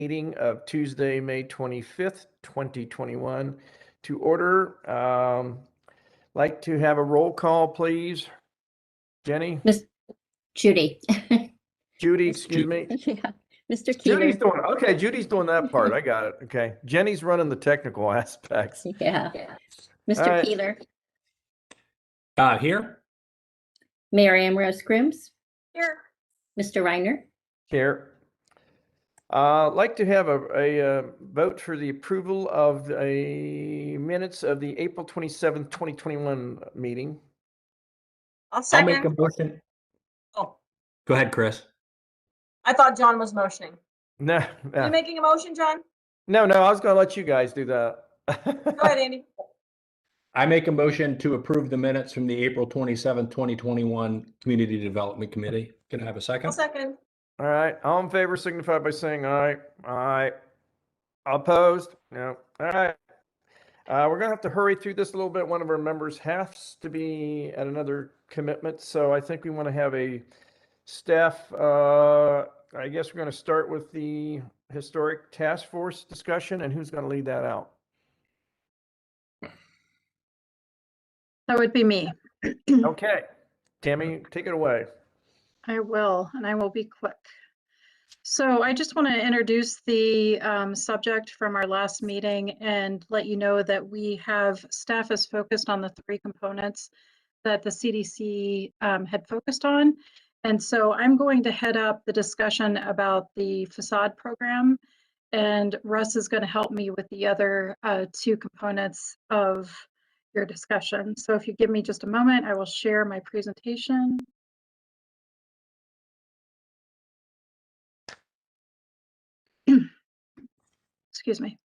meeting of Tuesday, May 25th, 2021 to order. Like to have a roll call, please. Jenny? Miss Judy. Judy, excuse me. Yeah. Mr. Keeler. Judy's doing, okay, Judy's doing that part. I got it. Okay. Jenny's running the technical aspects. Yeah. All Mr. right. Keeler. Here. Mary Ann Rose Grims. Here. Mr. Reiner. Here. Like to have a vote for the approval of the minutes of the April 27th, 2021 meeting. I'll I'll make a second. motion. Oh, Go ahead, Chris. I thought John was motioning. No, Are you making a motion, John? no, I was going to let you guys do that. Go ahead, Andy. I make a motion to approve the minutes from the April 27th, 2021 Community Development Committee. Can I have a I'll second? second. All right, all in favor signify by saying aye. Aye. Opposed? No. All right. We're gonna have to hurry through this a little bit. One of our members has to be at another commitment, so I think we want to have a staff. I guess we're going to start with the historic task force discussion, and who's going to lead that out? That would be me. Okay, Tammy, take it away. I will, and I will be quick. So I just want to introduce the subject from our last meeting and let you know that we have staff is focused on the three components that the CDC had focused on. And so I'm going to head up the discussion about the facade program, and Russ is going to help me with the other two components of your discussion. So if you give me just a moment, I will share my presentation. Excuse me.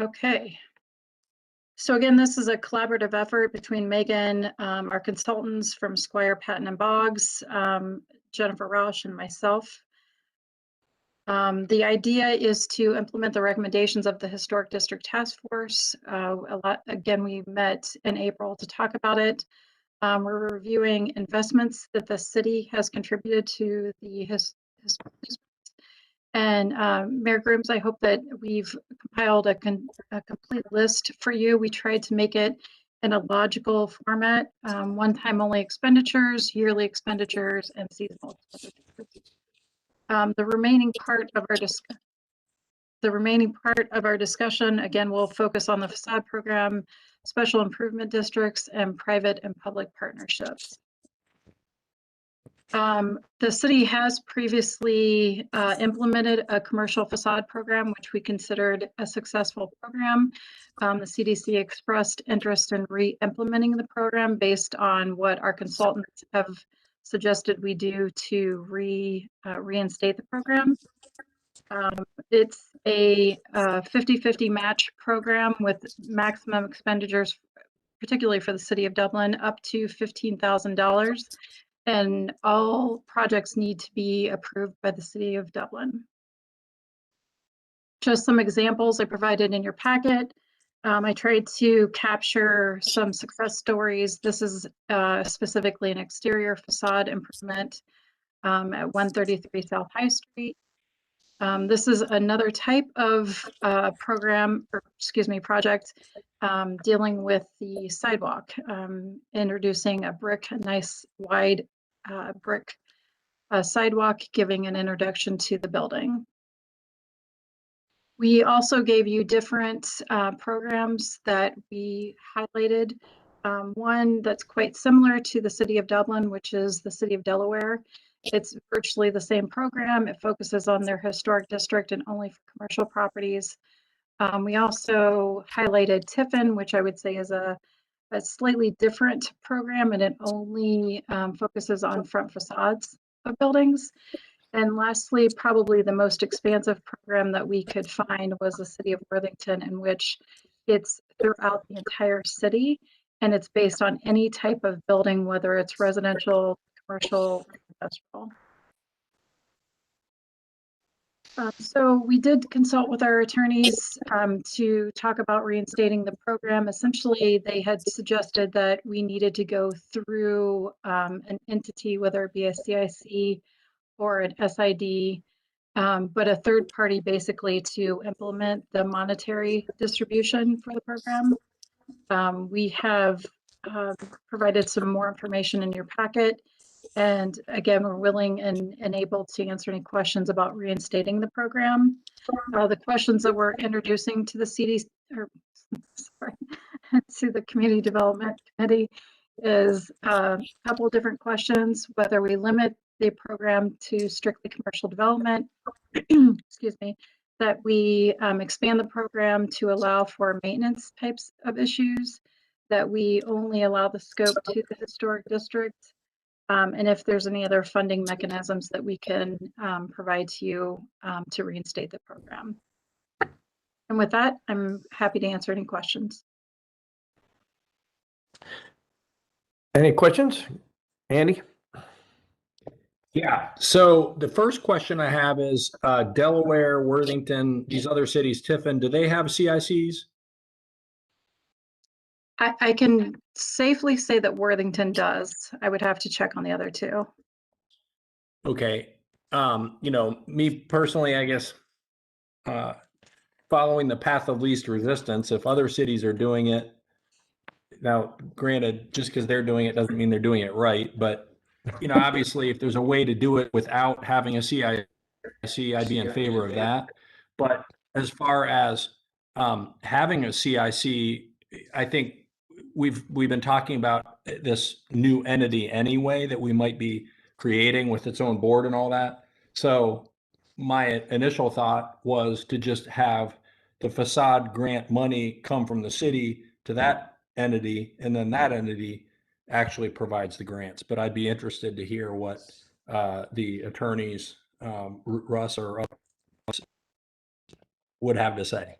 Okay. So again, this is a collaborative effort between Megan, our consultants from Squire, Patton and Boggs, Jennifer Rausch, and myself. The idea is to implement the recommendations of the Historic District Task Force. Again, we met in April to talk about it. We're reviewing investments that the city has contributed to the And Mayor Grims, I hope that we've compiled a complete list for you. We tried to make it in a logical format, one-time only expenditures, yearly expenditures, and seasonal expenditures. The remaining part of our discussion, again, will focus on the facade program, special improvement districts, and private and public partnerships. The city has previously implemented a commercial facade program, which we considered a successful program. The CDC expressed interest in re-implementing the program based on what our consultants have suggested we do to reinstate the program. It's a 50-50 match program with maximum expenditures, particularly for the city of Dublin, up to $15,000. And all projects need to be approved by the city of Dublin. Just some examples I provided in your packet. I tried to capture some success stories. This is specifically an exterior facade improvement at 133 South High Street. This is another type of project dealing with the sidewalk, introducing a nice wide brick sidewalk, giving an introduction to the building. We also gave you different programs that we highlighted. One that's quite similar to the City of Dublin, which is the City of Delaware. It's virtually the same program. It focuses on their historic district and only for commercial properties. We also highlighted Tiffin, which I would say is a slightly different program, and it only focuses on front facades of buildings. And lastly, probably the most expansive program that we could find was the City of Worthington, in which it's throughout the entire city, and it's based on any type of building, whether it's residential, commercial, or industrial. So we did consult with our attorneys to talk about reinstating the program. Essentially, they had suggested that we needed to go through an entity, whether it be a CIC or an SID, but a third party basically to implement the monetary distribution for the program. We have provided some more information in your packet. And again, we're willing and able to answer any questions about reinstating the program. The questions that we're introducing to the CDC, or sorry, to the Community Development Committee is a couple of different questions, whether we limit the program to strictly commercial development, excuse me, that we expand the program to allow for maintenance types of issues, that we only allow the scope to the historic district, and if there's any other funding mechanisms that we can provide to you to reinstate the program. And with that, I'm happy to answer any questions. Any questions? Andy? Yeah, so the first question I have is Delaware, Worthington, these other cities, Tiffin, do they have CICs? I can safely say that Worthington does. I would have to check on the other two. Okay, me personally, I guess, following the path of least resistance, if other cities are doing it, now granted, just because they're doing it doesn't mean they're doing it right, but obviously if there's a way to do it without having a CIC, I'd be in favor of that. But as far as having a CIC, I think we've been talking about this new entity anyway that we might be creating with its own board and all that. So my initial thought was to just have the facade grant money come from the city to that entity, and then that entity actually provides the grants. But I'd be interested to hear what the attorneys, Russ or us, would have to say.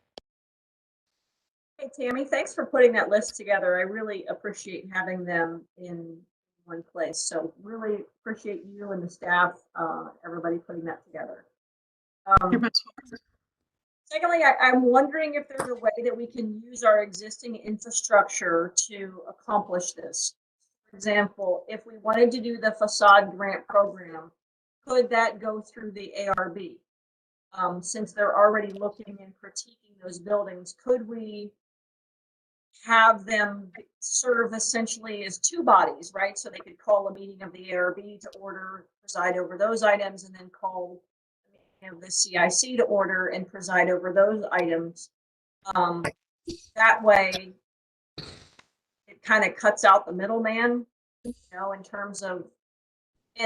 Hey, Tammy, thanks for putting that list together. I really appreciate having them in one place. So really appreciate you and the staff, everybody putting that together. Secondly, I'm wondering if there's a way that we can use our existing infrastructure to accomplish this. For example, if we wanted to do the facade grant program, could that go through the ARB? Since they're already looking and critiquing those buildings, could we have them serve essentially as two bodies, right? So they could call a meeting of the ARB to order, preside over those items, and then call the CIC to order and preside over those items. That way, it kind of cuts out the middleman, in terms of,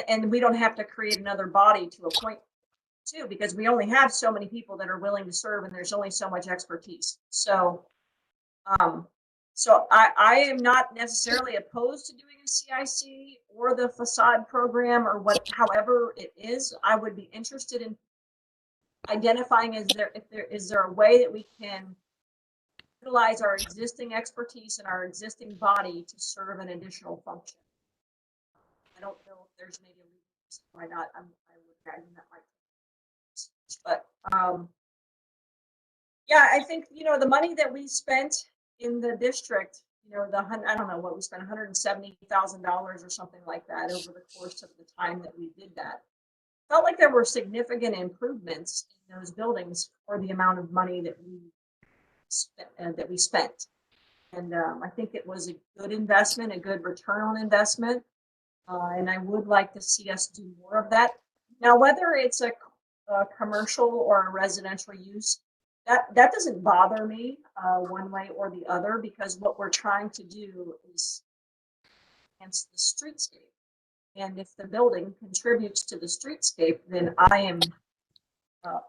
and we don't have to create another body to appoint to, because we only have so many people that are willing to serve, and there's only so much expertise. So, I am not necessarily opposed to doing a CIC or the facade program or however it is. I would be interested in identifying is there a way that we can utilize our existing expertise and our existing body to serve an additional function. I don't know if there's maybe a reason why not. I would imagine that might. But yeah, I think the money that we spent in the district, I don't know what we spent, $170,000 or something like that over the course of the time that we did that. Felt like there were significant improvements in those buildings for the amount of money that we spent. And I think it was a good investment, a good return on investment. And I would like to see us do more of that. Now, whether it's a commercial or a residential use, that doesn't bother me one way or the other, because what we're trying to do is enhance the streetscape. And if the building contributes to the streetscape, then I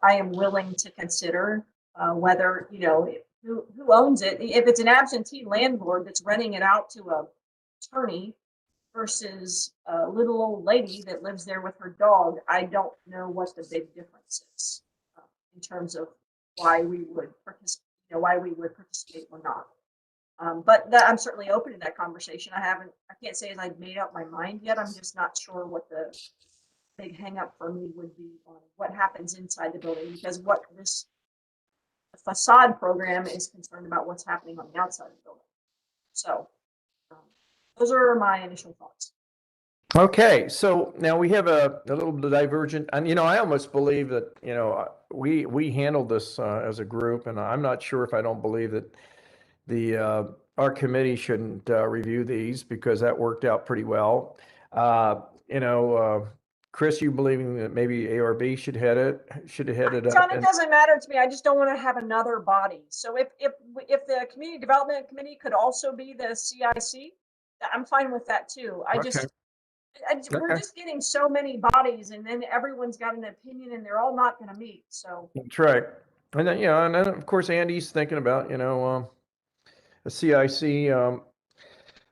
am willing to consider whether, who owns it. If it's an absentee landlord that's renting it out to a attorney versus a little old lady that lives there with her dog, I don't know what the big difference is in terms of why we would participate or not. But I'm certainly open to that conversation. I can't say I've made up my mind yet. I'm just not sure what the big hang up for me would be on what happens inside the building, because what this facade program is concerned about what's happening on the outside of the building. So those are my initial thoughts. Okay, so now we have a little divergent, and I almost believe that we handled this as a group, and I'm not sure if I don't believe that our committee shouldn't review these, because that worked out pretty well. Chris, you believing that maybe ARB should head it up? John, it doesn't matter to me. I just don't want to have another body. So if the community development committee could also be the CIC, I'm fine with that too. We're Okay. just getting so many bodies, and then everyone's got an opinion, and they're all not going to meet. So That's right. And then, and then of course, Andy's thinking about, a CIC.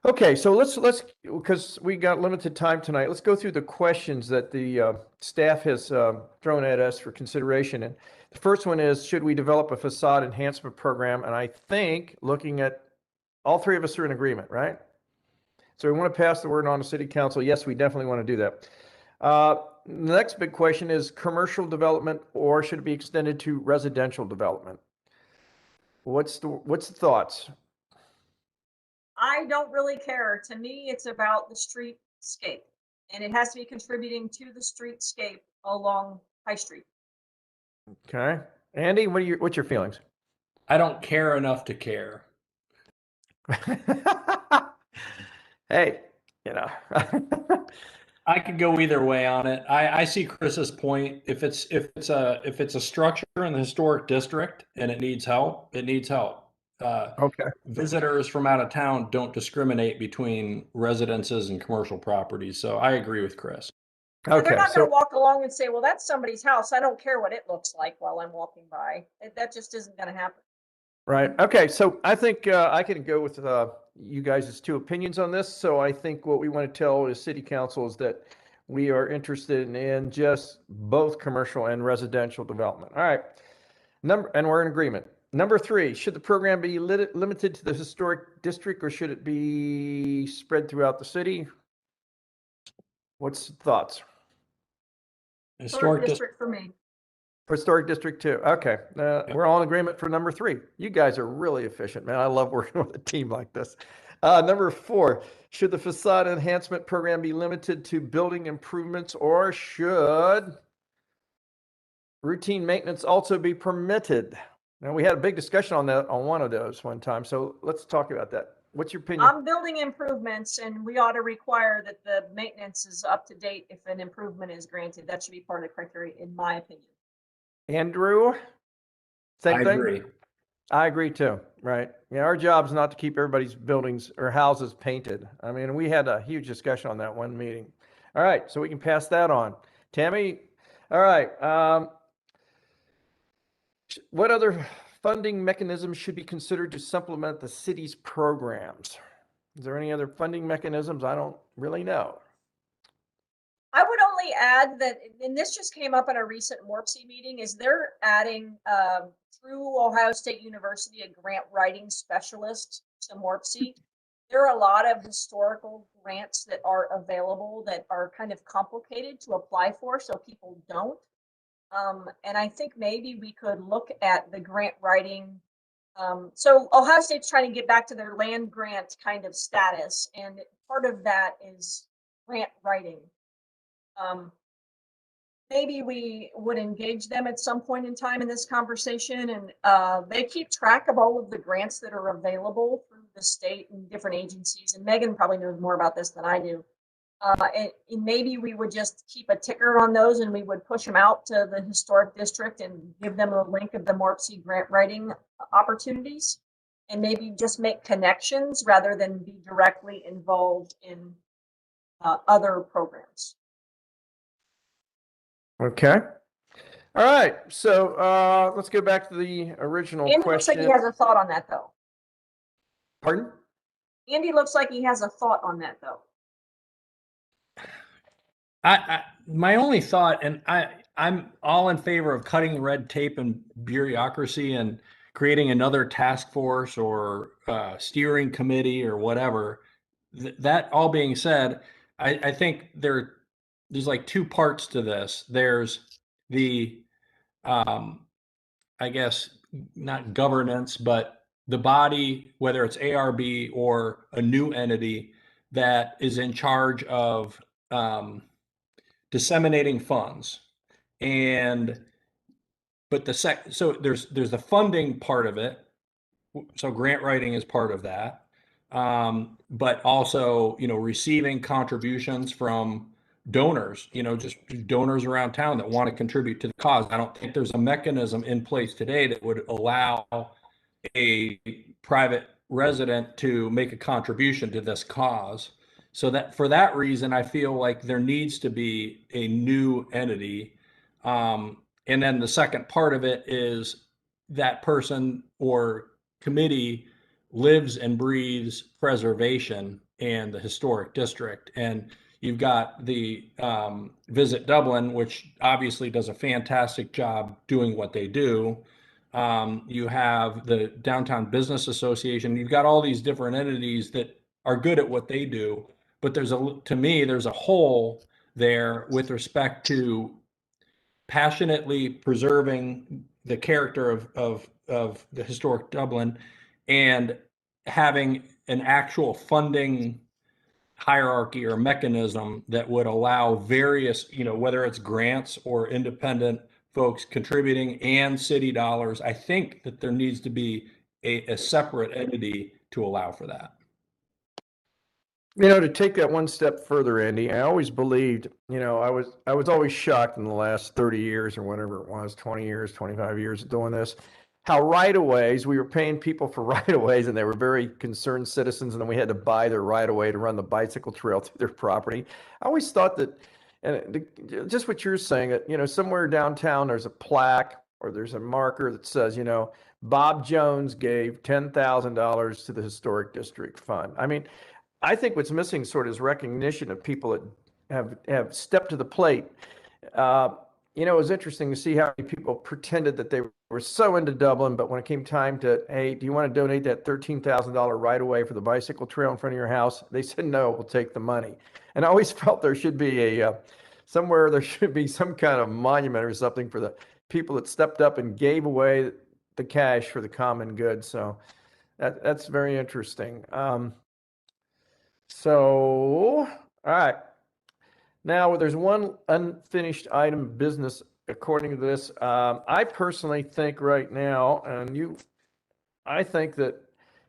Okay, so let's, because we got limited time tonight, let's go through the questions that the staff has thrown at us for consideration. And the first one is, should we develop a facade enhancement program? And I think, looking at, all three of us are in agreement, right? So we want to pass the word on to City Council. Yes, we definitely want to do that. The next big question is commercial development, or should it be extended to residential development? What's the thoughts? I don't really care. To me, it's about the streetscape, and it has to be contributing to the streetscape along High Street. Okay, Andy, what's your feelings? I don't care enough to care. Hey, I could go either way on it. I see Chris's point. If it's a structure in the historic district and it needs help, it needs help. Okay. Visitors from out of town don't discriminate between residences and commercial properties. So I agree with Chris. They're Okay, not going so to walk along and say, well, that's somebody's house. I don't care what it looks like while I'm walking by. That just isn't going to happen. right. Okay, so I think I can go with you guys' two opinions on this. So I think what we want to tell as City Council is that we are interested in just both commercial and residential development. All right. And we're in agreement. Number 3, should the program be limited to the historic district, or should it be spread throughout the city? What's the thoughts? Historic district for me. Historic district too. Okay. We're all in agreement for number 3. You guys are really efficient, man. I love working with a team like this. Number 4, should the facade enhancement program be limited to building improvements, or should routine maintenance also be permitted? Now, we had a big discussion on that on one of those one time. So let's talk about that. What's your opinion? I'm building improvements, and we ought to require that the maintenance is up to date if an improvement is granted. That should be part of the criteria, in my opinion. Andrew? Same I thing? agree. I agree too, right? Yeah, our job's not to keep everybody's buildings or houses painted. I mean, we had a huge discussion on that one meeting. All right, so we can pass that on. Tammy, all right. What other funding mechanisms should be considered to supplement the city's programs? Is there any other funding mechanisms? I don't really know. I would only add that, and this just came up at a recent MORPC meeting, is they're adding through Ohio State University a grant writing specialist to MORPC. There are a lot of historical grants that are available that are kind of complicated to apply for, so people don't. And I think maybe we could look at the grant writing. So Ohio State's trying to get back to their land grant kind of status, and part of that is grant writing. Maybe we would engage them at some point in time in this conversation, and they keep track of all of the grants that are available through the state and different agencies. And Megan probably knows more about this than I do. And maybe we would just keep a ticker on those, and we would push them out to the historic district and give them a link of the MORPC grant writing opportunities, and maybe just make connections rather than be directly involved in other programs. Okay. All right. So let's go back to the original Andy looks like question. he has a thought on that, though. Pardon? Andy looks like he has a thought on that, though. My only thought, and I'm all in favor of cutting red tape and bureaucracy and creating another task force or steering committee or whatever. That all being said, I think there's like two parts to this. There's the, I guess, not governance, but the body, whether it's ARB or a new entity that is in charge of disseminating funds. And but so there's the funding part of it. So grant writing is part of that. But also, receiving contributions from donors, just donors around town that want to contribute to the cause. I don't think there's a mechanism in place today that would allow a private resident to make a contribution to this cause. So that for that reason, I feel like there needs to be a new entity. And then the second part of it is that person or committee lives and breathes preservation and the historic district. And you've got the Visit Dublin, which obviously does a fantastic job doing what they do. You have the Downtown Business Association. You've got all these different entities that are good at what they do. But to me, there's a hole there with respect to passionately preserving the character of the historic Dublin and having an actual funding hierarchy or mechanism that would allow various, whether it's grants or independent folks contributing and city dollars. I think that there needs to be a separate entity to allow for that. To take that one step further, Andy, I always believed, I was always shocked in the last 30 years or whatever it was, 20 years, 25 years of doing this, how right-of-ways, we were paying people for right-of-ways and they were very concerned citizens, and then we had to buy their right-of-way to run the bicycle trail through their property. I always thought that, and just what you're saying, that, somewhere downtown there's a plaque or there's a marker that says, Bob Jones gave $10,000 to the Historic District Fund. I mean, I think what's missing sort of is recognition of people that have stepped to the plate. It was interesting to see how many people pretended that they were so into Dublin, but when it came time to, hey, do you want to donate that $13,000 right away for the bicycle trail in front of your house? They said, no, we'll take the money. And I always felt there should be somewhere there should be some kind of monument or something for the people that stepped up and gave away the cash for the common good. So that's very interesting. So, all right. Now, there's one unfinished item of business according to this. I personally think right now, I think that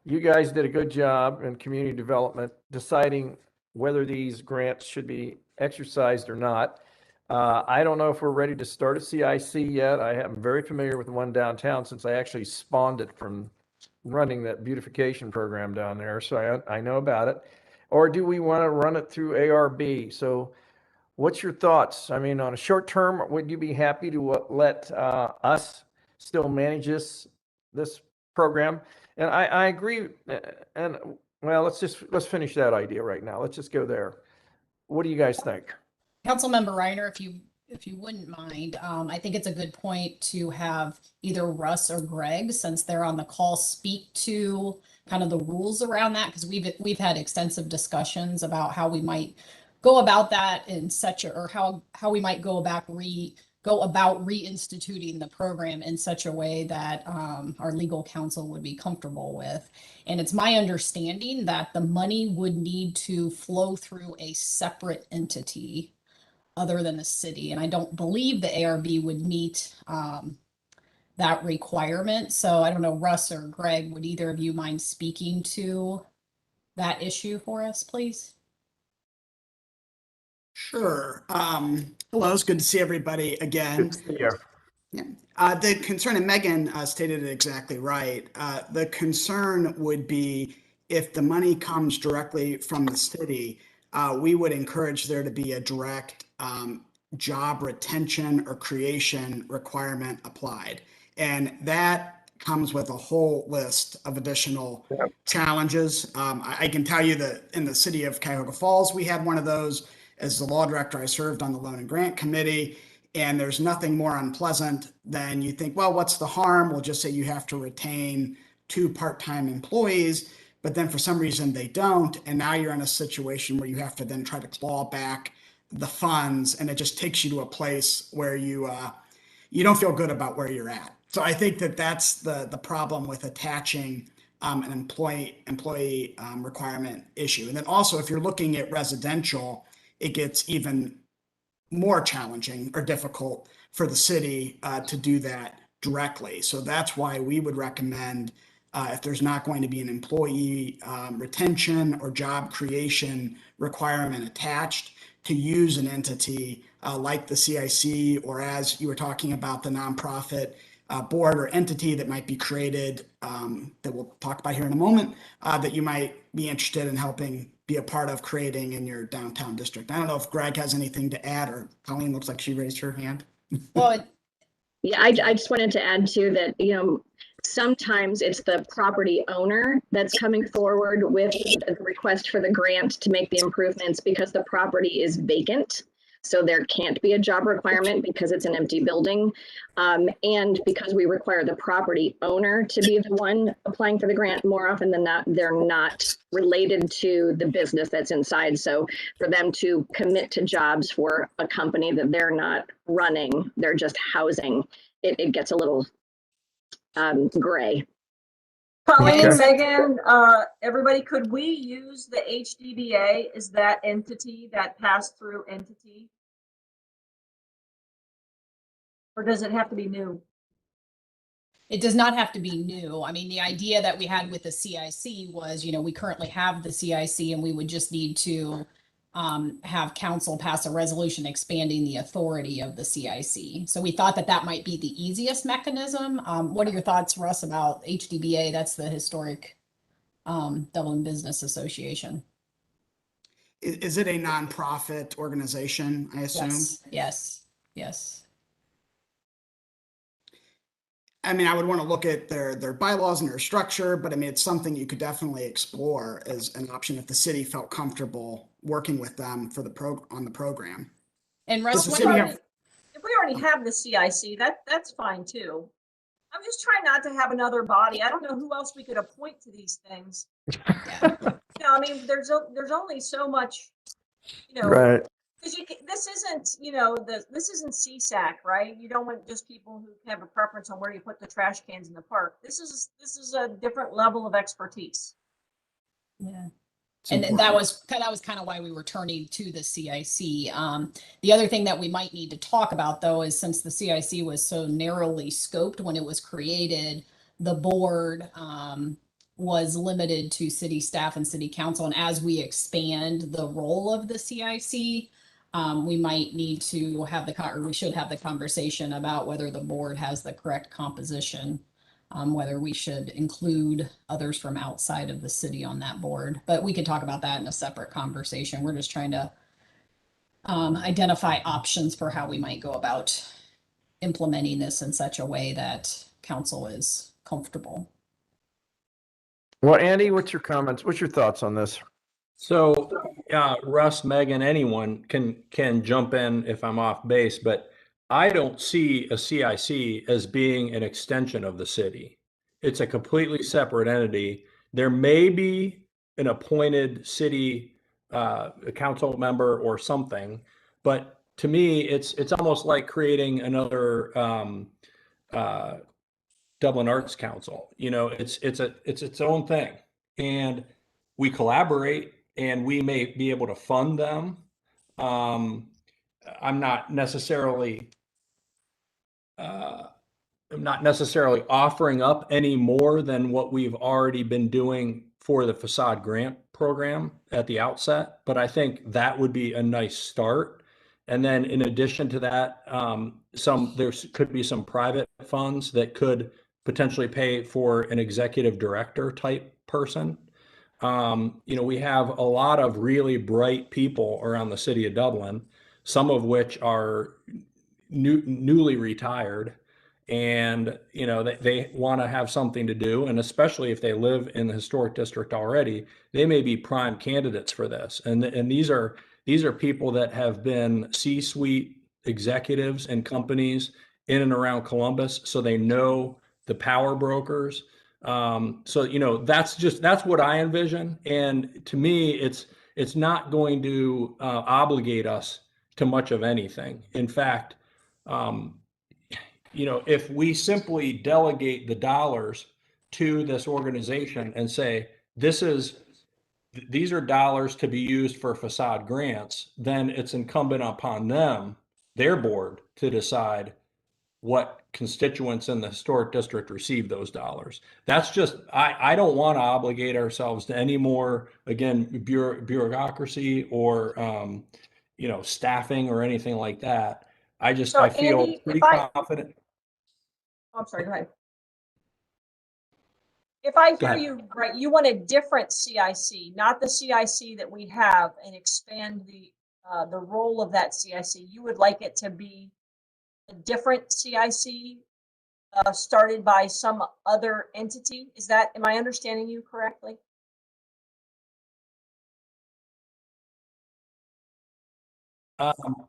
you guys did a good job in community development deciding whether these grants should be exercised or not. I don't know if we're ready to start a CIC yet. I am very familiar with the one downtown since I actually spawned it from running that beautification program down there. So I know about it. Or do we want to run it through ARB? So what's your thoughts? I mean, on a short term, would you be happy to let us still manage this program? And I agree. And well, let's finish that idea right now. Let's just go there. What do you guys think? Councilmember Reiner, if you wouldn't mind, I think it's a good point to have either Russ or Greg, since they're on the call, speak to kind of the rules around that, because we've had extensive discussions about how we might go about that in such a, or how we might go about reinstituting the program in such a way that our legal counsel would be comfortable with. And it's my understanding that the money would need to flow through a separate entity other than the city. And I don't believe the ARB would meet that requirement. So I don't know, Russ or Greg, would either of you mind speaking to that issue for us, please? Sure. Hello, it's good to see everybody again. Yeah. The concern, and Megan stated it exactly right. The concern would be if the money comes directly from the city, we would encourage there to be a direct job retention or creation requirement applied. And that comes with a whole list of additional challenges. I can tell you that in the city of Cuyahoga Falls, we had one of those. As the law director, I served on the loan and grant committee, and there's nothing more unpleasant than you think, well, what's the harm? We'll just say you have to retain 2 part-time employees, but then for some reason they don't. And now you're in a situation where you have to then try to claw back the funds, and it just takes you to a place where you don't feel good about where you're at. So I think that that's the problem with attaching an employee requirement issue. And then also, if you're looking at residential, it gets even more challenging or difficult for the city to do that directly. So that's why we would recommend, if there's not going to be an employee retention or job creation requirement attached, to use an entity like the CIC, or as you were talking about, the nonprofit board or entity that might be created, that we'll talk about here in a moment, that you might be interested in helping be a part of creating in your downtown district. I don't know if Greg has anything to add, or Colleen looks like she raised her hand. Well, Yeah, I just wanted to add too that, sometimes it's the property owner that's coming forward with a request for the grant to make the improvements because the property is vacant. So there can't be a job requirement because it's an empty building. And because we require the property owner to be the one applying for the grant, more often than not, they're not related to the business that's inside. So for them to commit to jobs for a company that they're not running, they're just housing, it gets a little gray. Colleen, Okay. Megan, everybody, could we use the HDBA as that entity, that pass-through entity? Or does it have to be new? it does not have to be new. I mean, the idea that we had with the CIC was, we currently have the CIC and we would just need to have council pass a resolution expanding the authority of the CIC. So we thought that that might be the easiest mechanism. What are your thoughts, Russ, about HDBA? That's the Historic Dublin Business Association. Is it a nonprofit organization, I assume? Yes. I mean, I would want to look at their bylaws and their structure, but I mean, it's something you could definitely explore as an option if the city felt comfortable working with them for on the program. And Does Russ, the what city are- have- If we already have the CIC, that's fine too. I'm just trying not to have another body. I don't know who else we could appoint to these things. yeah. I mean, there's only so much, Right. because this isn't, this isn't CSAC, right? You don't want just people who have a preference on where you put the trash cans in the park. This is a different level of expertise. Yeah. It's And that important. was kind of why we were turning to the CIC. The other thing that we might need to talk about, though, is since the CIC was so narrowly scoped when it was created, the board was limited to city staff and city council. And as we expand the role of the CIC, we might need to have we should have the conversation about whether the board has the correct composition. Whether we should include others from outside of the city on that board. But we could talk about that in a separate conversation. We're just trying to identify options for how we might go about implementing this in such a way that council is comfortable. Well, Andy, what's your comments? What's your thoughts on this? So, Russ, Megan, anyone can jump in if I'm off base, but I don't see a CIC as being an extension of the city. It's a completely separate entity. There may be an appointed city council member or something, but to me, it's almost like creating another Dublin Arts Council. It's its own thing, and we collaborate, and we may be able to fund them. I'm not necessarily offering up any more than what we've already been doing for the facade grant program at the outset, but I think that would be a nice start. And then in addition to that, there could be some private funds that could potentially pay for an executive director type person. We have a lot of really bright people around the city of Dublin, some of which are newly retired, and they want to have something to do, and especially if they live in the historic district already, they may be prime candidates for this. And these are people that have been C-suite executives and companies in and around Columbus, so they know the power brokers. So that's what I envision, and to me, it's not going to obligate us to much of anything. In fact, if we simply delegate the dollars to this organization and say, these are dollars to be used for facade grants, then it's incumbent upon them, their board, to decide what constituents in the historic district receive those dollars. That's just, I don't want to obligate ourselves to any more, again, bureaucracy or, staffing or anything like that. I So, feel Andy, pretty if I- confident. I'm sorry, go ahead. If I hear ahead. you right, you want a different CIC, not the CIC that we have, and expand the role of that CIC. You would like it to be a different CIC started by some other entity. Am I understanding you correctly?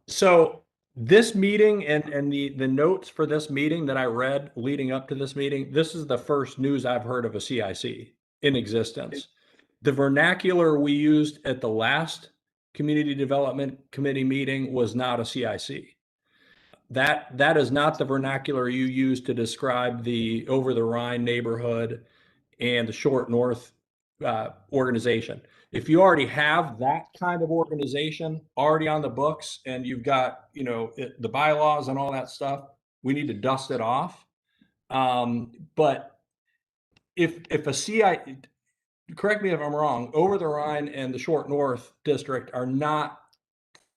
So this meeting and the notes for this meeting that I read leading up to this meeting, this is the first news I've heard of a CIC in existence. The vernacular we used at the last Community Development Committee meeting was not a CIC. That is not the vernacular you use to describe the Over the Rhine neighborhood and the Short North organization. If you already have that kind of organization already on the books and you've got, the bylaws and all that stuff, we need to dust it off. But if a CI, correct me if I'm wrong, Over the Rhine and the Short North district are not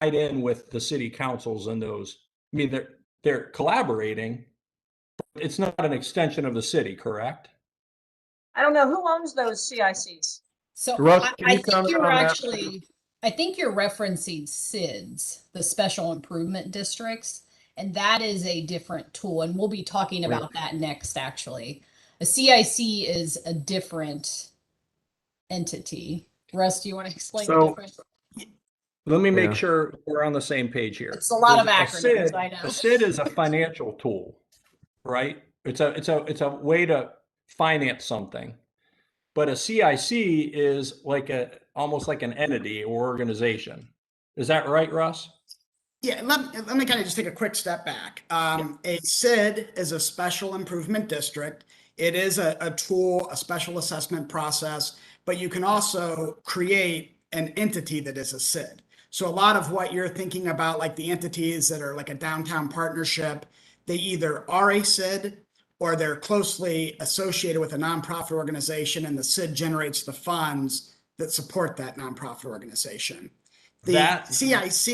tied in with the city councils and those. I mean, they're collaborating. But it's not an extension of the city, correct? I don't know who owns those CICs. So Russ, I, can I you think comment you're on that? I think you're referencing SIDS, the special improvement districts, and that is a different tool. And we'll be talking about that next, actually. A CIC is a different entity. Russ, do you want to explain the So- difference? Let me make Yeah. sure we're on the same page here. It's a lot of There's acronyms, I know. A SID is a financial tool, right? It's a way to finance something. But a CIC is almost like an entity or organization. Is that right, Russ? Yeah, let me kind of just take a quick step back. A SID is a special improvement district. It is a tool, a special assessment process, but you can also create an entity that is a SID. So a lot of what you're thinking about, like the entities that are like a downtown partnership, they either are a SID or they're closely associated with a nonprofit organization, and the SID generates the funds that support that nonprofit organization. The CIC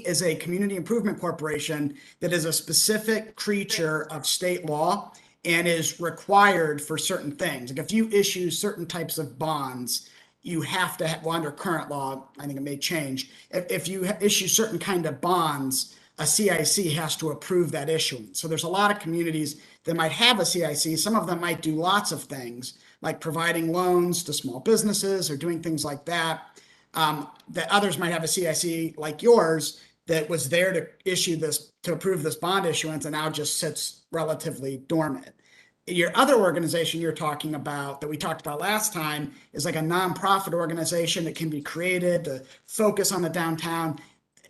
is a community improvement corporation that is a specific creature of state law and is required for certain things. Like if you issue certain types of bonds, you have to have, well, under current law, I think it may change. If you issue certain kind of bonds, a CIC has to approve that issuance. So there's a lot of communities that might have a CIC. Some of them might do lots of things, like providing loans to small businesses or doing things like that. That others might have a CIC like yours that was there to issue this, to approve this bond issuance, and now just sits relatively dormant. Your other organization you're talking about that we talked about last time is like a nonprofit organization that can be created to focus on the downtown.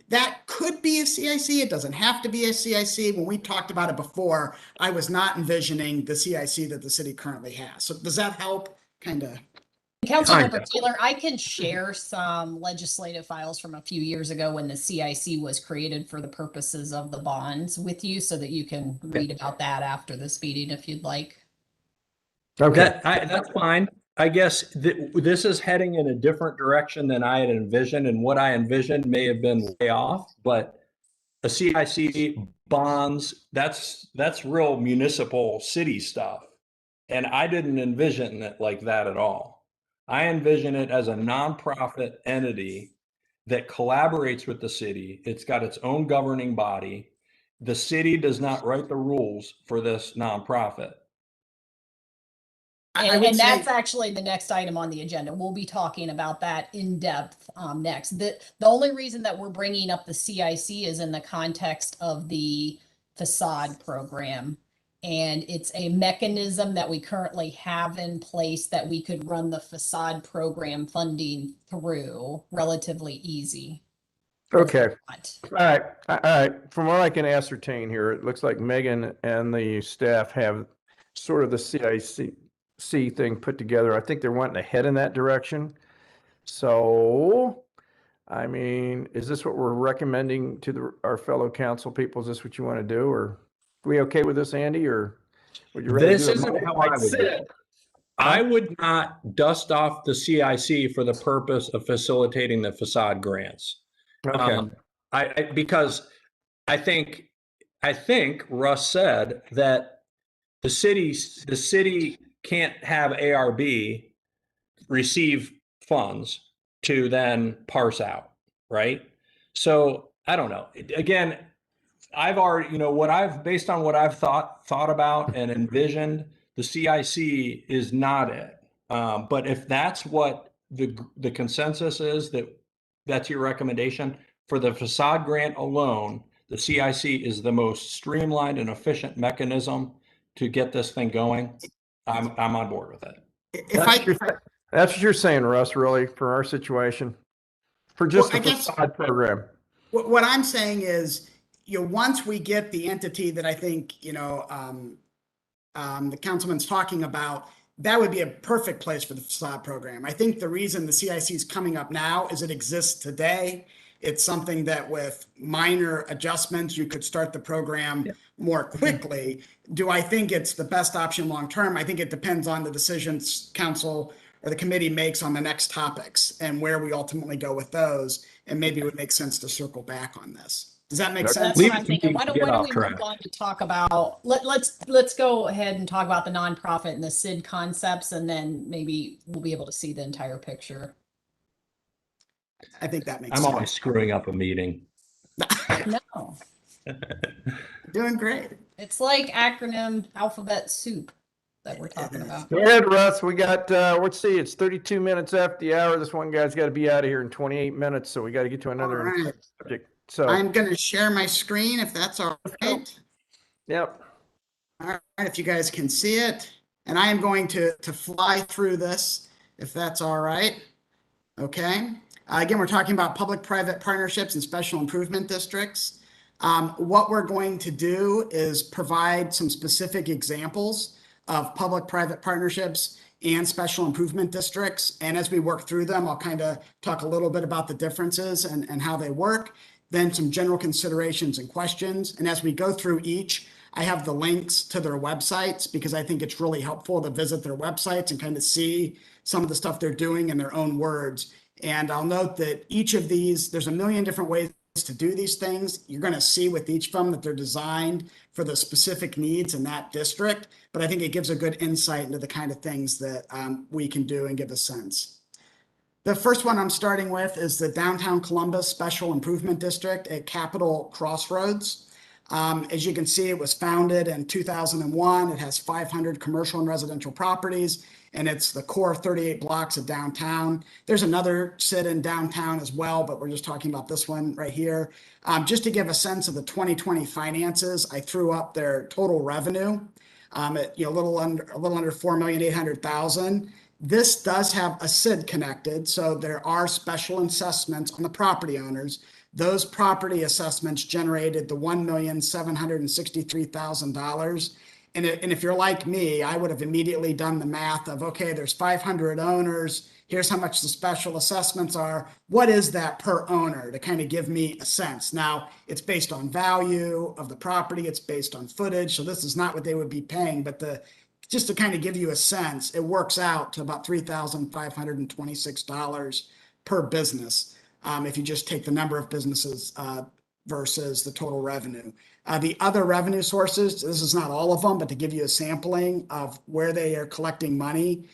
That could be a CIC. It doesn't have to be a CIC. When we talked about it before, I was not envisioning the CIC that the city currently has. So does that help? Kind of. Councilmember Taylor, I can share some legislative files from a few years ago when the CIC was created for the purposes of the bonds with you so that you can read about that after this meeting if you'd like. Okay. That's fine. I guess this is heading in a different direction than I had envisioned, and what I envisioned may have been way off, but a CIC bonds, that's real municipal city stuff. And I didn't envision it like that at all. I envision it as a nonprofit entity that collaborates with the city. It's got its own governing body. The city does not write the rules for this nonprofit. And that's actually the next item on the agenda. We'll be talking about that in depth next. The only reason that we're bringing up the CIC is in the context of the facade program. And it's a mechanism that we currently have in place that we could run the facade program funding through relatively easy. Okay. not. All right. All right. From what I can ascertain here, it looks like Megan and the staff have sort of the CIC thing put together. I think they're wanting to head in that direction. So, I mean, is this what we're recommending to our fellow council people? Is this what you want to do? Or are we okay with this, Andy? Or would you rather This do it isn't how I would do it. I would not dust off the CIC for the purpose of facilitating the facade grants. Okay. Because I think Russ said that the city can't have ARB receive funds to then parse out, right? So I don't know. Again, I've already, based on what I've thought about and envisioned, the CIC is not it. But if that's what the consensus is, that's your recommendation for the facade grant alone, the CIC is the most streamlined and efficient mechanism to get this thing going. I'm on board with it. That's what you're saying, Russ, really, for our situation, for just Well, the facade program. What I'm saying is, once we get the entity that I think, the councilman's talking about, that would be a perfect place for the facade program. I think the reason the CIC is coming up now is it exists today. It's something that with minor adjustments, you could start the program more quickly. Do I think it's the best option long-term? I think it depends on the decisions council or the committee makes on the next topics and where we ultimately go with those. And maybe it would make sense to circle back on this. Does that make sense? That's what I'm thinking. Why don't we move on to talk about, let's go ahead and talk about the nonprofit and the SID concepts, and then maybe we'll be able to see the entire picture. I think that makes I'm sense. always screwing up a meeting. No, Doing great. it's like acronym alphabet soup that we're talking about. Go ahead, Russ. We got, let's see, it's 32 minutes after the hour. This one guy's got to be out of here in 28 minutes, so we got to get to another All right. subject. So, I'm going to share my screen if that's all right. yep. All right, if you guys can see it. And I am going to fly through this, if that's all right. Okay. Again, we're talking about public-private partnerships and special improvement districts. What we're going to do is provide some specific examples of public-private partnerships and special improvement districts. And as we work through them, I'll kind of talk a little bit about the differences and how they work, then some general considerations and questions. And as we go through each, I have the links to their websites because I think it's really helpful to visit their websites and kind of see some of the stuff they're doing in their own words. And I'll note that each of these, there's a million different ways to do these things. You're going to see with each of them that they're designed for the specific needs in that district. But I think it gives a good insight into the kind of things that we can do and give a sense. The first one I'm starting with is the Downtown Columbus Special Improvement District at Capitol Crossroads. As you can see, it was founded in 2001. It has 500 commercial and residential properties, and it's the core 38 blocks of downtown. There's another SID in downtown as well, but we're just talking about this one right here. Just to give a sense of the 2020 finances, I threw up their total revenue at a little under $4,800,000. This does have a SID connected, so there are special assessments on the property owners. Those property assessments generated the $1,763,000. And if you're like me, I would have immediately done the math of, okay, there's 500 owners. Here's how much the special assessments are. What is that per owner to kind of give me a sense? Now, it's based on value of the property. It's based on footage. So this is not what they would be paying, but just to kind of give you a sense, it works out to about $3,526 per business. If you just take the number of businesses versus the total revenue. The other revenue sources, this is not all of them, but to give you a sampling of where they are collecting money,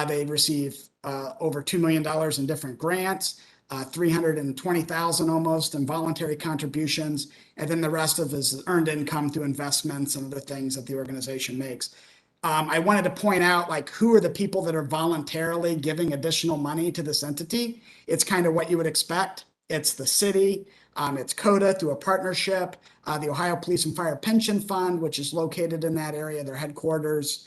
they receive over $2 million in different grants, 320,000 almost in voluntary contributions, and then the rest of it is earned income through investments and other things that the organization makes. I wanted to point out, like, who are the people that are voluntarily giving additional money to this entity? It's kind of what you would expect. It's the city, it's CODA through a partnership, the Ohio Police and Fire Pension Fund, which is located in that area, their headquarters.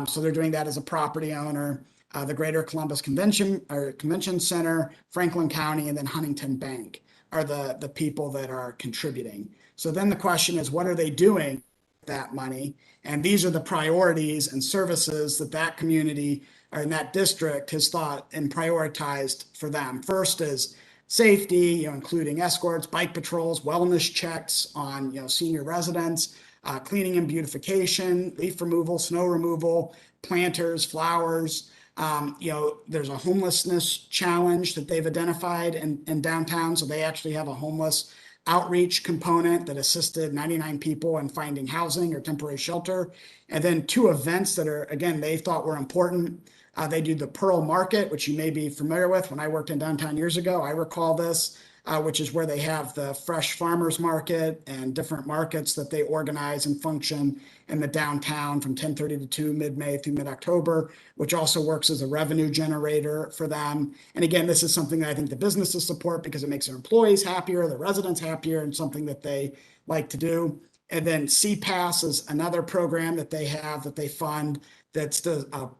So they're doing that as a property owner, the Greater Columbus Convention Center, Franklin County, and then Huntington Bank. are the people that are contributing. So then the question is, what are they doing with that money? And these are the priorities and services that that community or in that district has thought and prioritized for them. First is safety, including escorts, bike patrols, wellness checks on, senior residents, cleaning and beautification, leaf removal, snow removal, planters, flowers. There's a homelessness challenge that they've identified in downtown. So they actually have a homeless outreach component that assisted 99 people in finding housing or temporary shelter. And then 2 events that are, again, they thought were important. They do the Pearl Market, which you may be familiar with. When I worked in downtown years ago, I recall this, which is where they have the fresh farmers market and different markets that they organize and function in the downtown from 10:30 to 2 mid-May through mid-October, which also works as a revenue generator for them. And again, this is something that I think the businesses support because it makes their employees happier, the residents happier, and something that they like to do. And then CPAS is another program that they have that they fund that's a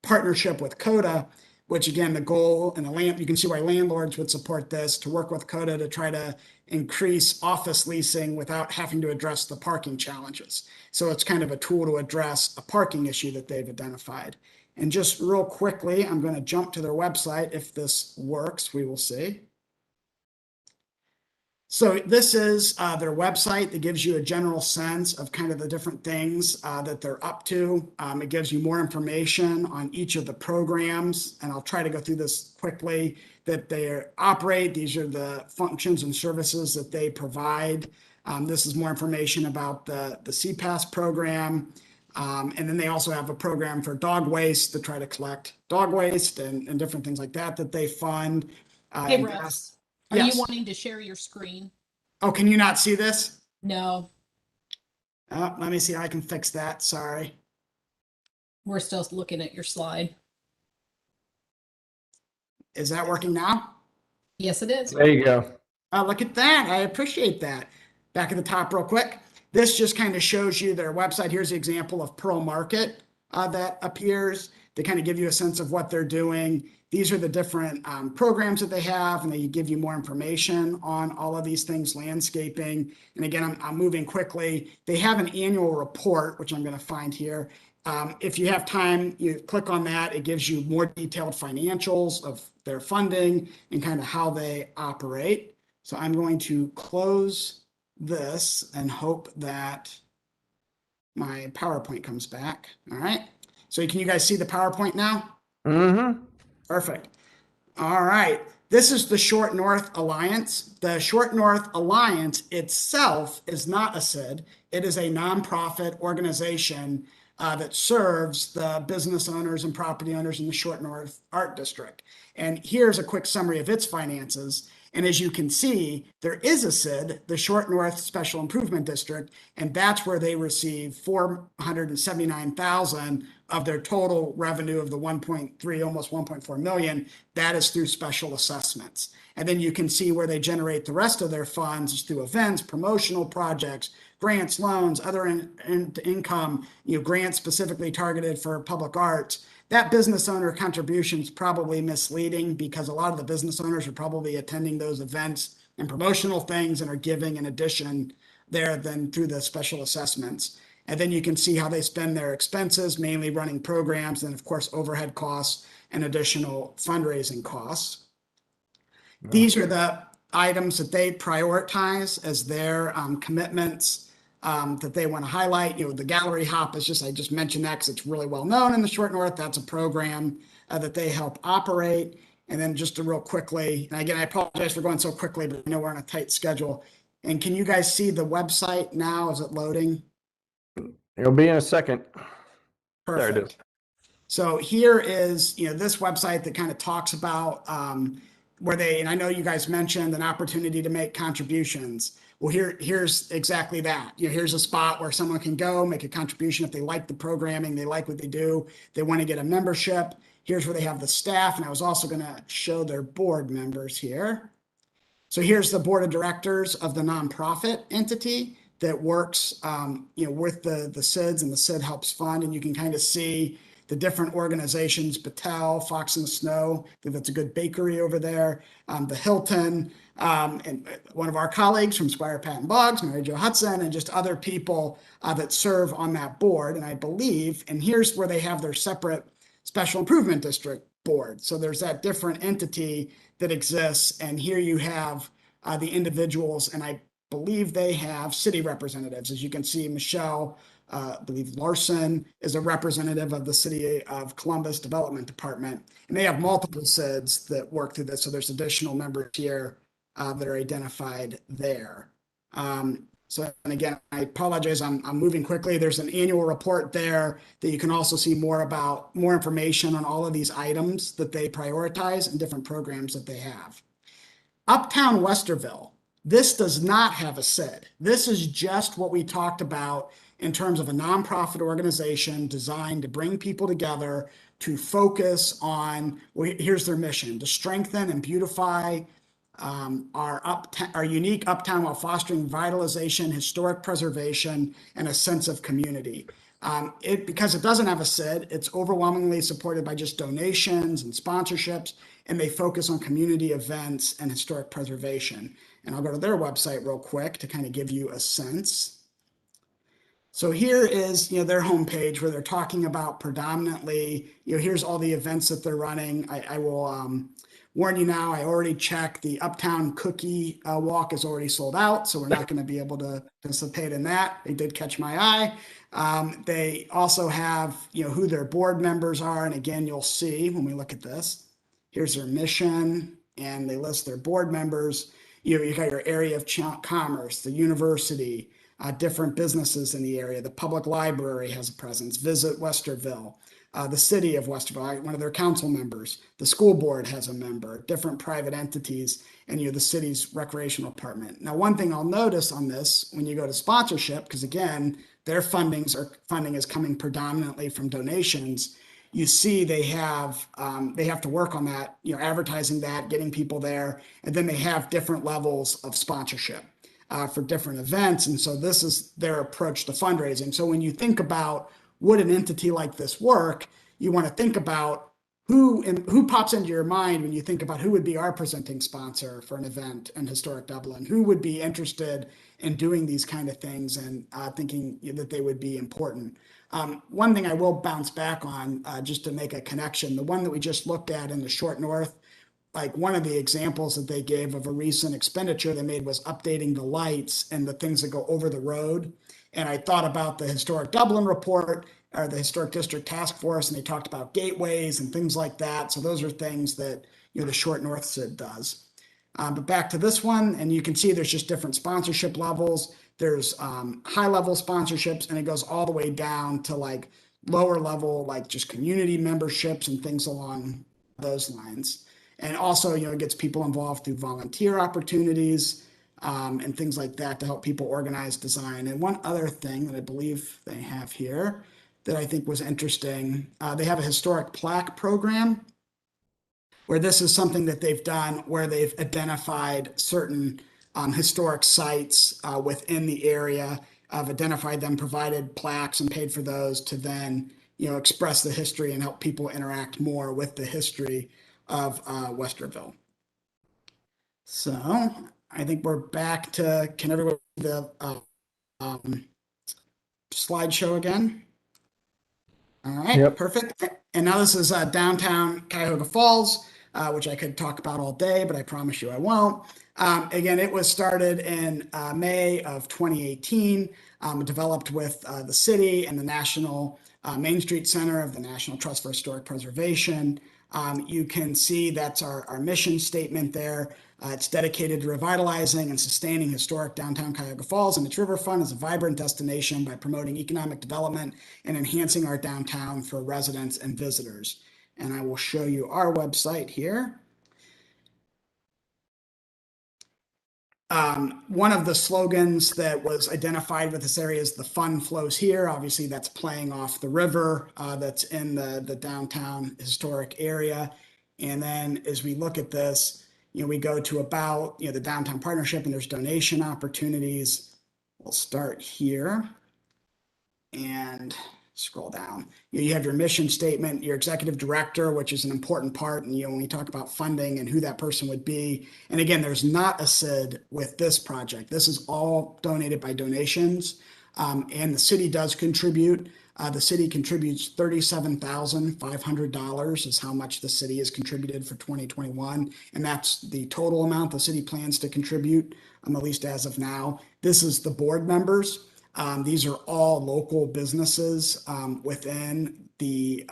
partnership with CODA, which again, the goal and you can see why landlords would support this, to work with CODA to try to increase office leasing without having to address the parking challenges. So it's kind of a tool to address a parking issue that they've identified. And just real quickly, I'm going to jump to their website. If this works, we will see. So this is their website that gives you a general sense of kind of the different things that they're up to. It gives you more information on each of the programs, and I'll try to go through this quickly, that they operate. These are the functions and services that they provide. This is more information about the CPAS program. And then they also have a program for dog waste to try to collect dog waste and different things like that they fund. Hey, Russ, are Yes. you wanting to share your screen? Oh, can you not see this? No, Let me see how I can fix that. Sorry. we're still looking at your slide. Is that working now? Yes, it is. There you go. Oh, look at that. I appreciate that. Back at the top real quick. This just kind of shows you their website. Here's the example of Pearl Market that appears. They kind of give you a sense of what they're doing. These are the different programs that they have, and they give you more information on all of these things, landscaping. And again, I'm moving quickly. They have an annual report, which I'm going to find here. If you have time, you click on that. It gives you more detailed financials of their funding and kind of how they operate. So I'm going to close this and hope that my PowerPoint comes back. All right. So can you guys see the PowerPoint now? Mm-hmm. Perfect. All right. This is the Short North Alliance. The Short North Alliance itself is not a SID. It is a nonprofit organization that serves the business owners and property owners in the Short North Art District. And here's a quick summary of its finances. And as you can see, there is a SID, the Short North Special Improvement District, and that's where they receive $479,000 of their total revenue of the 1.3, almost 1.4 million. That is through special assessments. And then you can see where they generate the rest of their funds is through events, promotional projects, grants, loans, other income, grants specifically targeted for public arts. That business owner contribution is probably misleading because a lot of the business owners are probably attending those events and promotional things and are giving in addition there than through the special assessments. And then you can see how they spend their expenses, mainly running programs, and of course, overhead costs and additional fundraising costs. Wow. These are the items that they prioritize as their commitments that they want to highlight. The gallery hop is I just mentioned that because it's really well known in the Short North. That's a program that they help operate. And then just real quickly, and again, I apologize for going so quickly, but I know we're on a tight schedule. And can you guys see the website now? Is it loading? It'll be in a second. Perfect. There it is. So here is, this website that kind of talks about where they, and I know you guys mentioned an opportunity to make contributions. Well, here's exactly that. Here's a spot where someone can go make a contribution if they like the programming, they like what they do, they want to get a membership. Here's where they have the staff, and I was also going to show their board members here. So here's the board of directors of the nonprofit entity that works, with the SIDS, and the SID helps fund, and you can kind of see the different organizations, Battelle, Fox in the Snow, I think that's a good bakery over there, the Hilton, and one of our colleagues from Squire Patton Boggs, Mary Jo Hudson, and just other people that serve on that board. And I believe, and here's where they have their separate special improvement district board. So there's that different entity that exists. And here you have the individuals, and I believe they have city representatives. As you can see, Michelle, I believe Larson is a representative of the City of Columbus Development Department. And they have multiple SIDs that work through this. So there's additional members here that are identified there. So, and again, I apologize, I'm moving quickly. There's an annual report there that you can also see more information on all of these items that they prioritize and different programs that they have. Uptown Westerville, this does not have a SID. This is just what we talked about in terms of a nonprofit organization designed to bring people together to focus on, well, here's their mission, to strengthen and beautify our unique uptown while fostering vitalization, historic preservation, and a sense of community. Because it doesn't have a SID, it's overwhelmingly supported by just donations and sponsorships, and they focus on community events and historic preservation. And I'll go to their website real quick to kind of give you a sense. So here is, their homepage where they're talking about predominantly, here's all the events that they're running. I will warn you now, I already checked the Uptown Cookie Walk is already sold out, so we're not going to be able to participate in that. They did catch my eye. They also have, who their board members are, and again, you'll see when we look at this. Here's their mission, and they list their board members. You got your area of commerce, the university, different businesses in the area. The public library has a presence. Visit Westerville. The city of Westerville, one of their council members, the school board has a member, different private entities, and the city's recreational department. Now, one thing I'll notice on this, when you go to sponsorship, because again, their funding is coming predominantly from donations, you see they have to work on that, advertising that, getting people there, and then they have different levels of sponsorship for different events. And so this is their approach to fundraising. So when you think about would an entity like this work, you want to think about who pops into your mind when you think about who would be our presenting sponsor for an event in Historic Dublin, who would be interested in doing these kind of things and thinking that they would be important. One thing I will bounce back on just to make a connection, the one that we just looked at in the Short North, like one of the examples that they gave of a recent expenditure they made was updating the lights and the things that go over the road. And I thought about the Historic Dublin report or the Historic District Task Force, and they talked about gateways and things like that. So those are things that the Short North SID does. But back to this one, and you can see there's just different sponsorship levels. There's high level sponsorships, and it goes all the way down to like lower level, like just community memberships and things along those lines. And also, it gets people involved through volunteer opportunities and things like that to help people organize design. And one other thing that I believe they have here that I think was interesting, they have a historic plaque program where this is something that they've done where they've identified certain historic sites within the area, identified them, provided plaques and paid for those to then, express the history and help people interact more with the history of Westerville. So I think we're back to, can everyone see the slideshow again? All right, yep. Perfect. And now this is downtown Cuyahoga Falls, which I could talk about all day, but I promise you I won't. Again, it was started in May of 2018, developed with the city and the National Main Street Center of the National Trust for Historic Preservation. You can see that's our mission statement there. It's dedicated to revitalizing and sustaining historic downtown Cuyahoga Falls and its riverfront as a vibrant destination by promoting economic development and enhancing our downtown for residents and visitors. And I will show you our website here. One of the slogans that was identified with this area is "the fun flows here." Obviously, that's playing off the river that's in the downtown historic area. And then as we look at this, we go to about, the downtown partnership, and there's donation opportunities. We'll start here. And scroll down. You have your mission statement, your executive director, which is an important part. And when we talk about funding and who that person would be. And again, there's not a SID with this project. This is all donated by donations. And the city does contribute. The city contributes $37,500 is how much the city has contributed for 2021. And that's the total amount the city plans to contribute, at least as of now. This is the board members. These are all local businesses within the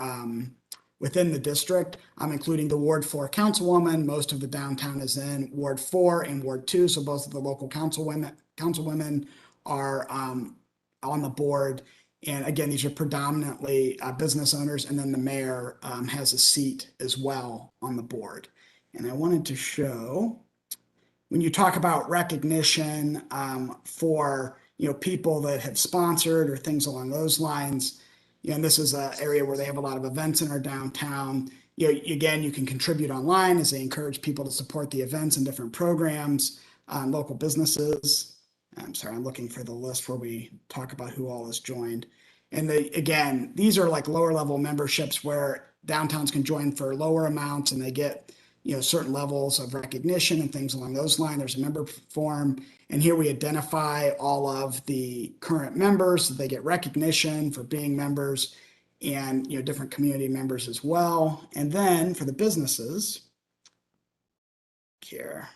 district, including the Ward 4 councilwoman. Most of the downtown is in Ward 4 and Ward 2. So both of the local councilwomen are on the board. And again, these are predominantly business owners, and then the mayor has a seat as well on the board. And I wanted to show, when you talk about recognition for people that have sponsored or things along those lines, and this is an area where they have a lot of events in our downtown. Again, you can contribute online as they encourage people to support the events and different programs, local businesses. I'm sorry, I'm looking for the list where we talk about who all has joined. And again, these are like lower level memberships where downtowns can join for lower amounts and they get, certain levels of recognition and things along those lines. There's a member form. And here we identify all of the current members so they get recognition for being members and, different community members as well. And then for the businesses here.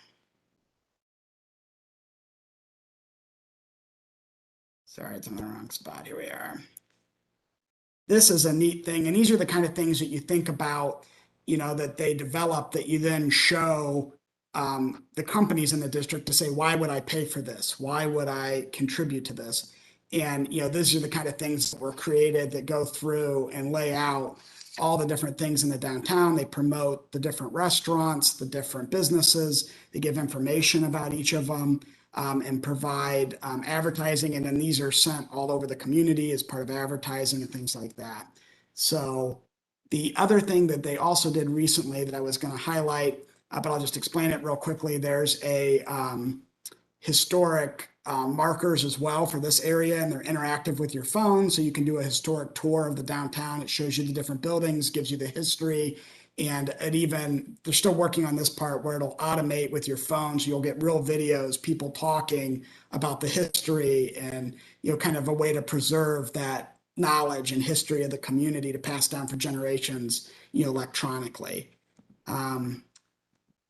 Sorry, it's in the wrong spot. Here we are. This is a neat thing. And these are the kind of things that you think about, that they develop that you then show the companies in the district to say, why would I pay for this? Why would I contribute to this? And, these are the kind of things that were created that go through and lay out all the different things in the downtown. They promote the different restaurants, the different businesses. They give information about each of them. And provide advertising. And then these are sent all over the community as part of advertising and things like that. So the other thing that they also did recently that I was going to highlight, but I'll just explain it real quickly. There's a historic markers as well for this area, and they're interactive with your phone. So you can do a historic tour of the downtown. It shows you the different buildings, gives you the history. And they're still working on this part where it'll automate with your phone. So you'll get real videos, people talking about the history and, kind of a way to preserve that knowledge and history of the community to pass down for generations, electronically.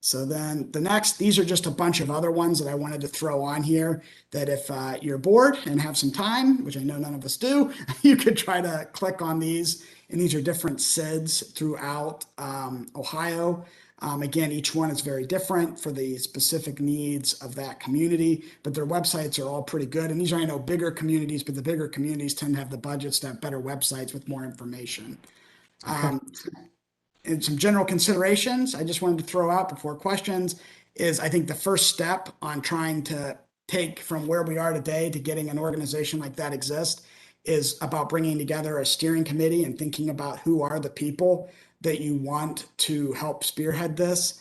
So then these are just a bunch of other ones that I wanted to throw on here that if you're bored and have some time, which I know none of us do, you could try to click on these. And these are different SIDs throughout Ohio. Again, each one is very different for the specific needs of that community, but their websites are all pretty good. And these are, I know, bigger communities, but the bigger communities tend to have the budgets to have better websites with more information. And some general considerations I just wanted to throw out before questions is I think the first step on trying to take from where we are today to getting an organization like that exist is about bringing together a steering committee and thinking about who are the people that you want to help spearhead this,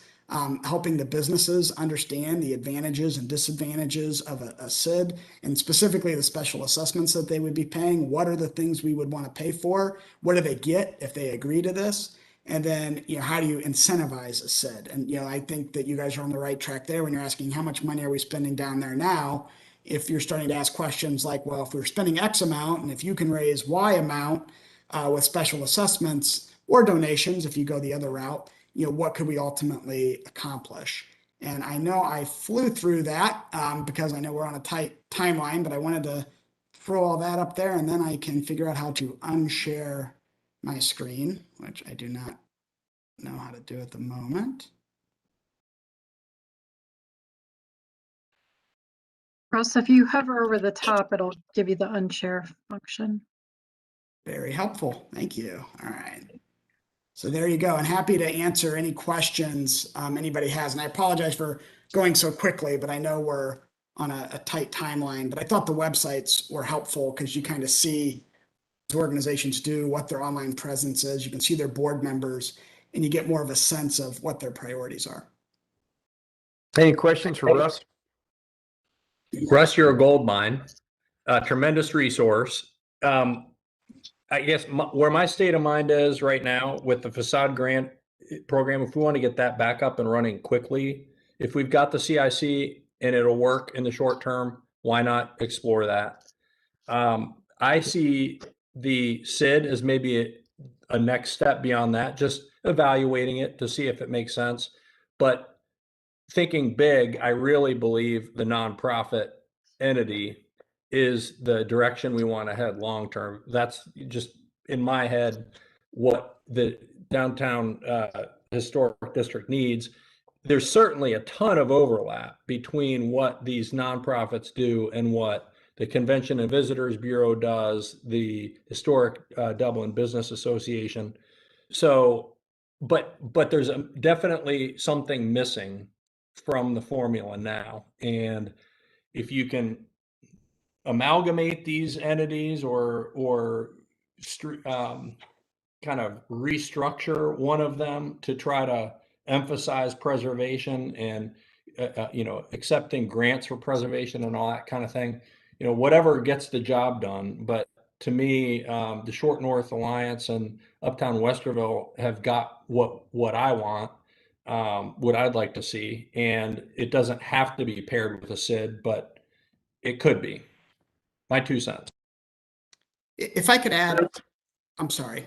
helping the businesses understand the advantages and disadvantages of a SID, and specifically the special assessments that they would be paying. What are the things we would want to pay for? What do they get if they agree to this? And then, how do you incentivize a SID? And, I think that you guys are on the right track there when you're asking how much money are we spending down there now? If you're starting to ask questions like, well, if we're spending X amount and if you can raise Y amount with special assessments or donations, if you go the other route, what could we ultimately accomplish? And I know I flew through that because I know we're on a tight timeline, but I wanted to throw all that up there and then I can figure out how to unshare my screen, which I do not know how to do at the moment. Russ, if you hover over the top, it'll give you the unshare function. Very helpful. Thank you. All right. So there you go. And happy to answer any questions anybody has. And I apologize for going so quickly, but I know we're on a tight timeline. But I thought the websites were helpful because you kind of see what organizations do, what their online presence is. You can see their board members, and you get more of a sense of what their priorities are. Any questions for Russ? Russ, you're a gold mine, a tremendous resource. I guess where my state of mind is right now with the facade grant program, if we want to get that back up and running quickly, if we've got the CIC and it'll work in the short term, why not explore that? I see the SID as maybe a next step beyond that, just evaluating it to see if it makes sense. But thinking big, I really believe the nonprofit entity is the direction we want to head long term. That's just in my head what the downtown historic district needs. There's certainly a ton of overlap between what these nonprofits do and what the Convention and Visitors Bureau does, the Historic Dublin Business Association. So, but there's definitely something missing from the formula now. And if you can amalgamate these entities or kind of restructure one of them to try to emphasize preservation and accepting grants for preservation and all that kind of thing, whatever gets the job done. But to me, the Short North Alliance and Uptown Westerville have got what I want, what I'd like to see, and it doesn't have to be paired with a SID, but it could be. My 2 cents. If I could add, I'm sorry.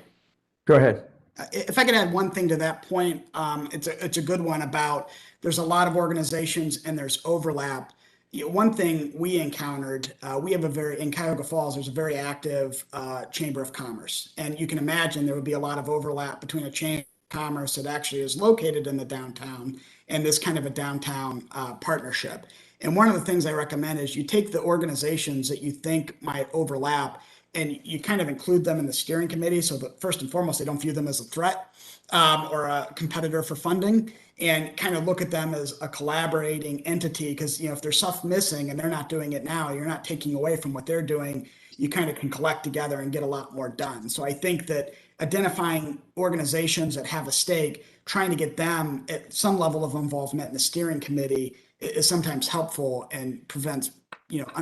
Go ahead. If I could add one thing to that point, it's a good one about there's a lot of organizations and there's overlap. One thing we encountered, we have in Cuyahoga Falls, there's a very active Chamber of Commerce. And you can imagine there would be a lot of overlap between a Chamber of Commerce that actually is located in the downtown and this kind of a downtown partnership. And one of the things I recommend is you take the organizations that you think might overlap and you kind of include them in the steering committee so that first and foremost, they don't view them as a threat or a competitor for funding, and kind of look at them as a collaborating entity. Because if there's stuff missing and they're not doing it now, you're not taking away from what they're doing. You kind of can collect together and get a lot more done. So I think that identifying organizations that have a stake, trying to get them at some level of involvement in the steering committee is sometimes helpful and prevents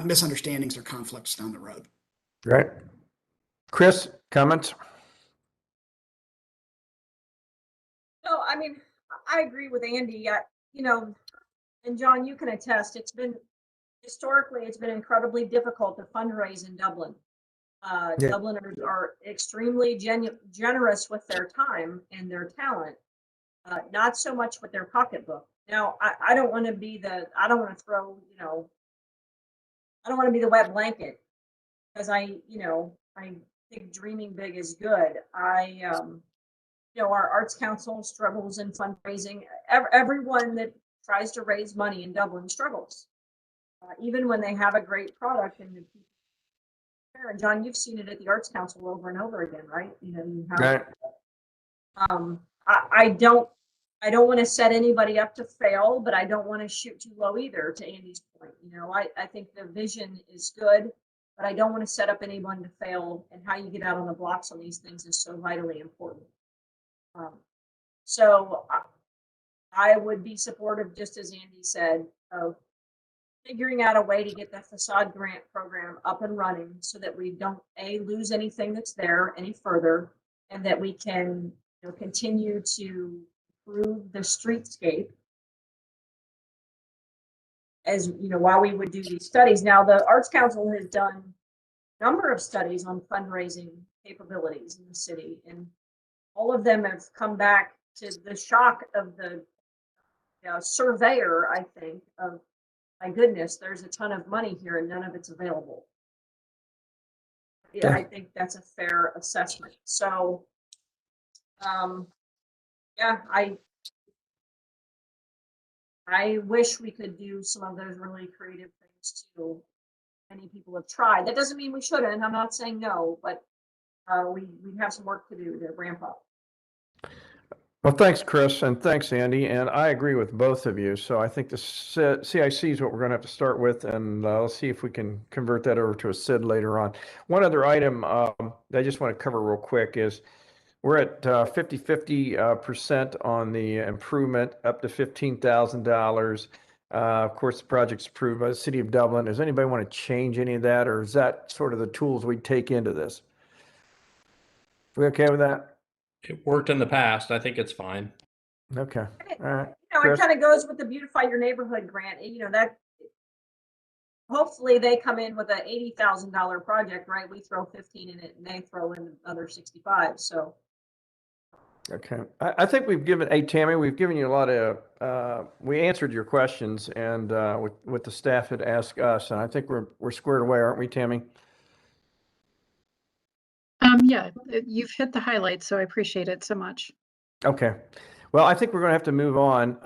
misunderstandings or conflicts down the road. Right. Chris, comments? No, I mean, I agree with Andy. And John, you can attest, historically, it's been incredibly difficult to fundraise in Dublin. Yeah. Dubliners are extremely generous with their time and their talent, not so much with their pocketbook. Now, I don't want to be I don't want to be the wet blanket, because I think dreaming big is good. Our Arts Council struggles in fundraising. Everyone that tries to raise money in Dublin struggles, even when they have a great product. And John, you've seen it at the Arts Council over and over again, right? You have. Right. I don't want to set anybody up to fail, but I don't want to shoot too low either, to Andy's point. I think the vision is good, but I don't want to set up anyone to fail, and how you get out on the blocks on these things is so vitally important. So I would be supportive, just as Andy said, of figuring out a way to get the facade grant program up and running so that we don't lose anything that's there any further, and that we can continue to improve the streetscape as while we would do these studies. Now, the Arts Council has done a number of studies on fundraising capabilities in the city, and all of them have come back to the shock of the surveyor, I think, of, my goodness, there's a ton of money here and none of it's available. Yeah, I think that's a fair assessment. So, I wish we could do some of those really creative things too. Many people have tried. That doesn't mean we shouldn't. I'm not saying no, but we have some work to do to ramp up. Well, thanks, Chris, and thanks, Andy. And I agree with both of you. So I think the CIC is what we're going to have to start with, and let's see if we can convert that over to a SID later on. One other item that I just want to cover real quick is we're at 50% on the improvement up to $15,000. Of course, the project's approved by the City of Dublin. Does anybody want to change any of that, or is that sort of the tools we take into this? We okay with that? It worked in the past. I think it's fine. Okay, all right. You know, Chris? it kind of goes with the Beautify Your Neighborhood grant, you know, that hopefully they come in with a $80,000 project, right? We throw 15 in it and they throw in another 65. So Okay, I think we've given, hey, Tammy, we've given you a lot of, we answered your questions and what the staff had asked us, and I think we're squared away, aren't we, Tammy? Yeah, you've hit the highlights, so I appreciate it so much. Okay. Well, I think we're going to have to move on.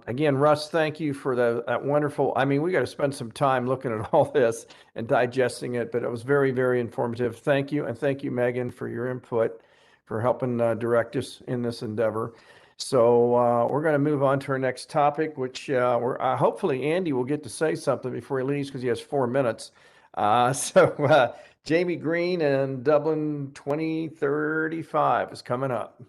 Again, Russ, thank you for that wonderful, I mean, we got to spend some time looking at all this and digesting it, but it was very, very informative. Thank you. And thank you, Megan, for your input, for helping direct us in this endeavor. So we're going to move on to our next topic, which hopefully Andy will get to say something before he leaves because he has 4 minutes. Jamie Green and Dublin 2035 is coming up.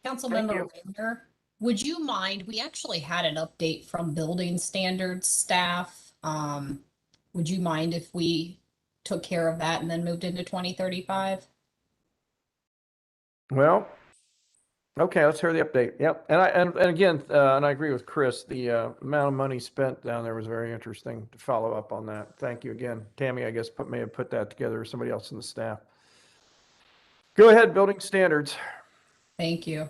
Councilmember Rayner, would you mind, we actually had an update from building standards staff. Would you mind if we took care of that and then moved into 2035? Well, okay, let's hear the update. Yep. And again, and I agree with Chris, the amount of money spent down there was very interesting to follow up on that. Thank you again. Tammy, I guess, may have put that together, or somebody else in the staff. Go ahead, building standards. Thank you.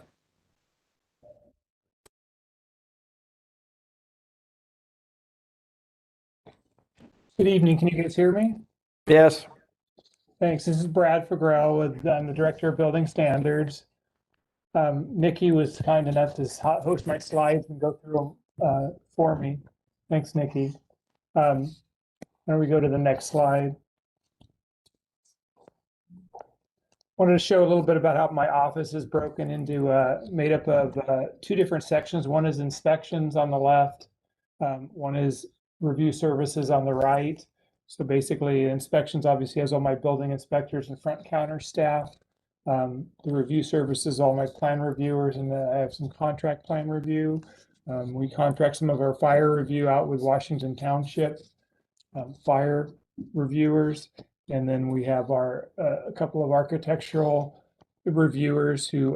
Good evening. Can you guys hear me? Yes. Thanks. This is Brad Fagrell with I'm the Director of Building Standards. Nikki was kind enough to host my slides and go through them for me. Thanks, Nikki. Why don't we go to the next slide? Wanted to show a little bit about how my office is broken into, made up of 2 different sections. One is inspections on the left. One is review services on the right. So basically inspections obviously has all my building inspectors and front counter staff. The review services, all my plan reviewers, and I have some contract plan review. We contract some of our fire review out with Washington Township fire reviewers. And then we have our a couple of architectural reviewers who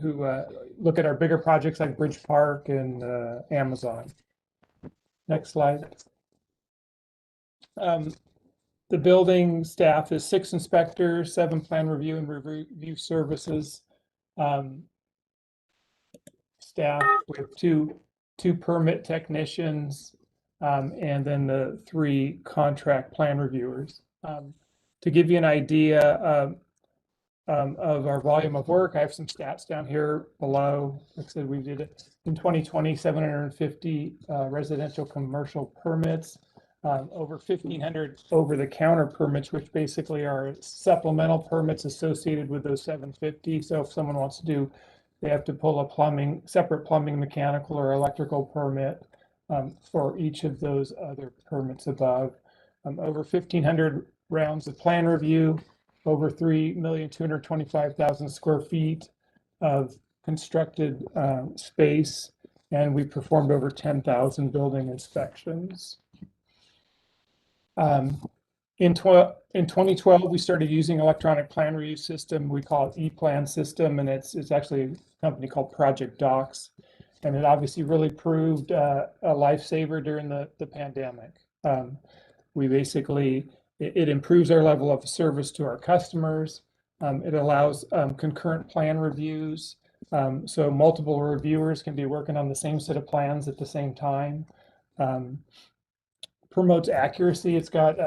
look at our bigger projects like Bridge Park and Amazon. Next slide. The building staff is 6 inspectors, 7 plan review and review services staff with two permit technicians, and then the 3 contract plan reviewers. To give you an idea of our volume of work, I have some stats down here below. Like I said, we did it in 2020, 750 residential commercial permits, over 1,500 over-the-counter permits, which basically are supplemental permits associated with those 750. So if someone wants to do, they have to pull a separate plumbing, mechanical, or electrical permit for each of those other permits above. Over 1,500 rounds of plan review, over 3,225,000 square feet of constructed space, and we performed over 10,000 building inspections. In 2012, we started using electronic plan review system. We call it ePlan system, and it's actually a company called Project Docs. And it obviously really proved a lifesaver during the pandemic. We basically, it improves our level of service to our customers. It allows concurrent plan reviews. So multiple reviewers can be working on the same set of plans at the same time. Promotes accuracy. It's got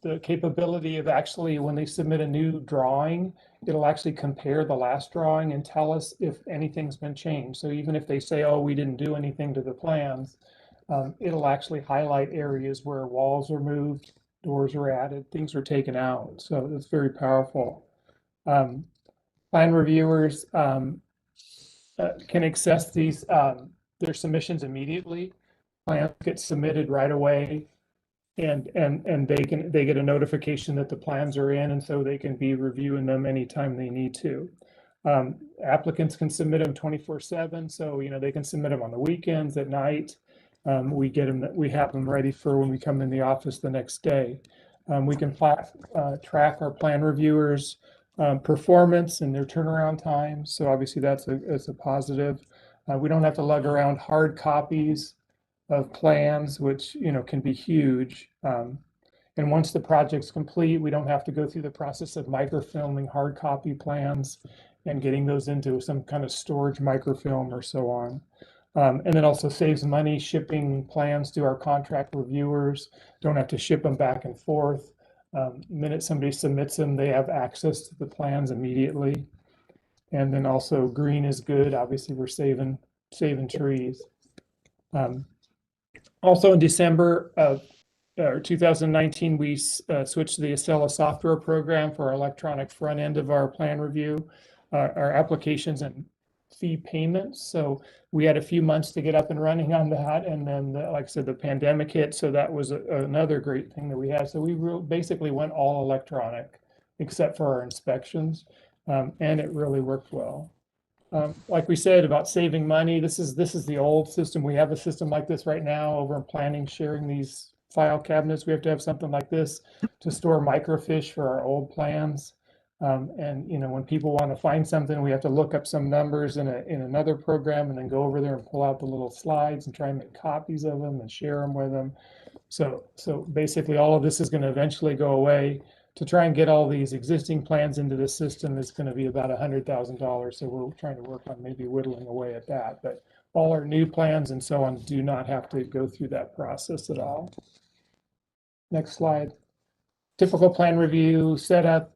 the capability of actually, when they submit a new drawing, it'll actually compare the last drawing and tell us if anything's been changed. So even if they say, oh, we didn't do anything to the plans, it'll actually highlight areas where walls are moved, doors are added, things are taken out. So it's very powerful. Plan reviewers can access these their submissions immediately. Plans get submitted right away, and they get a notification that the plans are in, and so they can be reviewing them anytime they need to. Applicants can submit them 24/7, so they can submit them on the weekends, at night. We have them ready for when we come in the office the next day. We can track our plan reviewers' performance and their turnaround time. So obviously that's a positive. We don't have to lug around hard copies of plans, which can be huge. And once the project's complete, we don't have to go through the process of microfilming hard copy plans and getting those into some kind of storage microfilm or so on. And then also saves money shipping plans to our contract reviewers. Don't have to ship them back and forth. Minute somebody submits them, they have access to the plans immediately. And then also green is good. Obviously, we're saving trees. Also in December of 2019, we switched to the Acela software program for our electronic front end of our plan review, our applications and fee payments. So we had a few months to get up and running on that. And then, like I said, the pandemic hit. So that was another great thing that we had. So we basically went all electronic, except for our inspections. And it really worked well. Like we said about saving money, this is the old system. We have a system like this right now over in planning, sharing these file cabinets. We have to have something like this to store microfiche for our old plans. And when people want to find something, we have to look up some numbers in another program and then go over there and pull out the little slides and try and make copies of them and share them with them. So basically all of this is going to eventually go away. To try and get all these existing plans into the system is going to be about $100,000. So we're trying to work on maybe whittling away at that. But all our new plans and so on do not have to go through that process at all. Next slide. Typical plan review setup,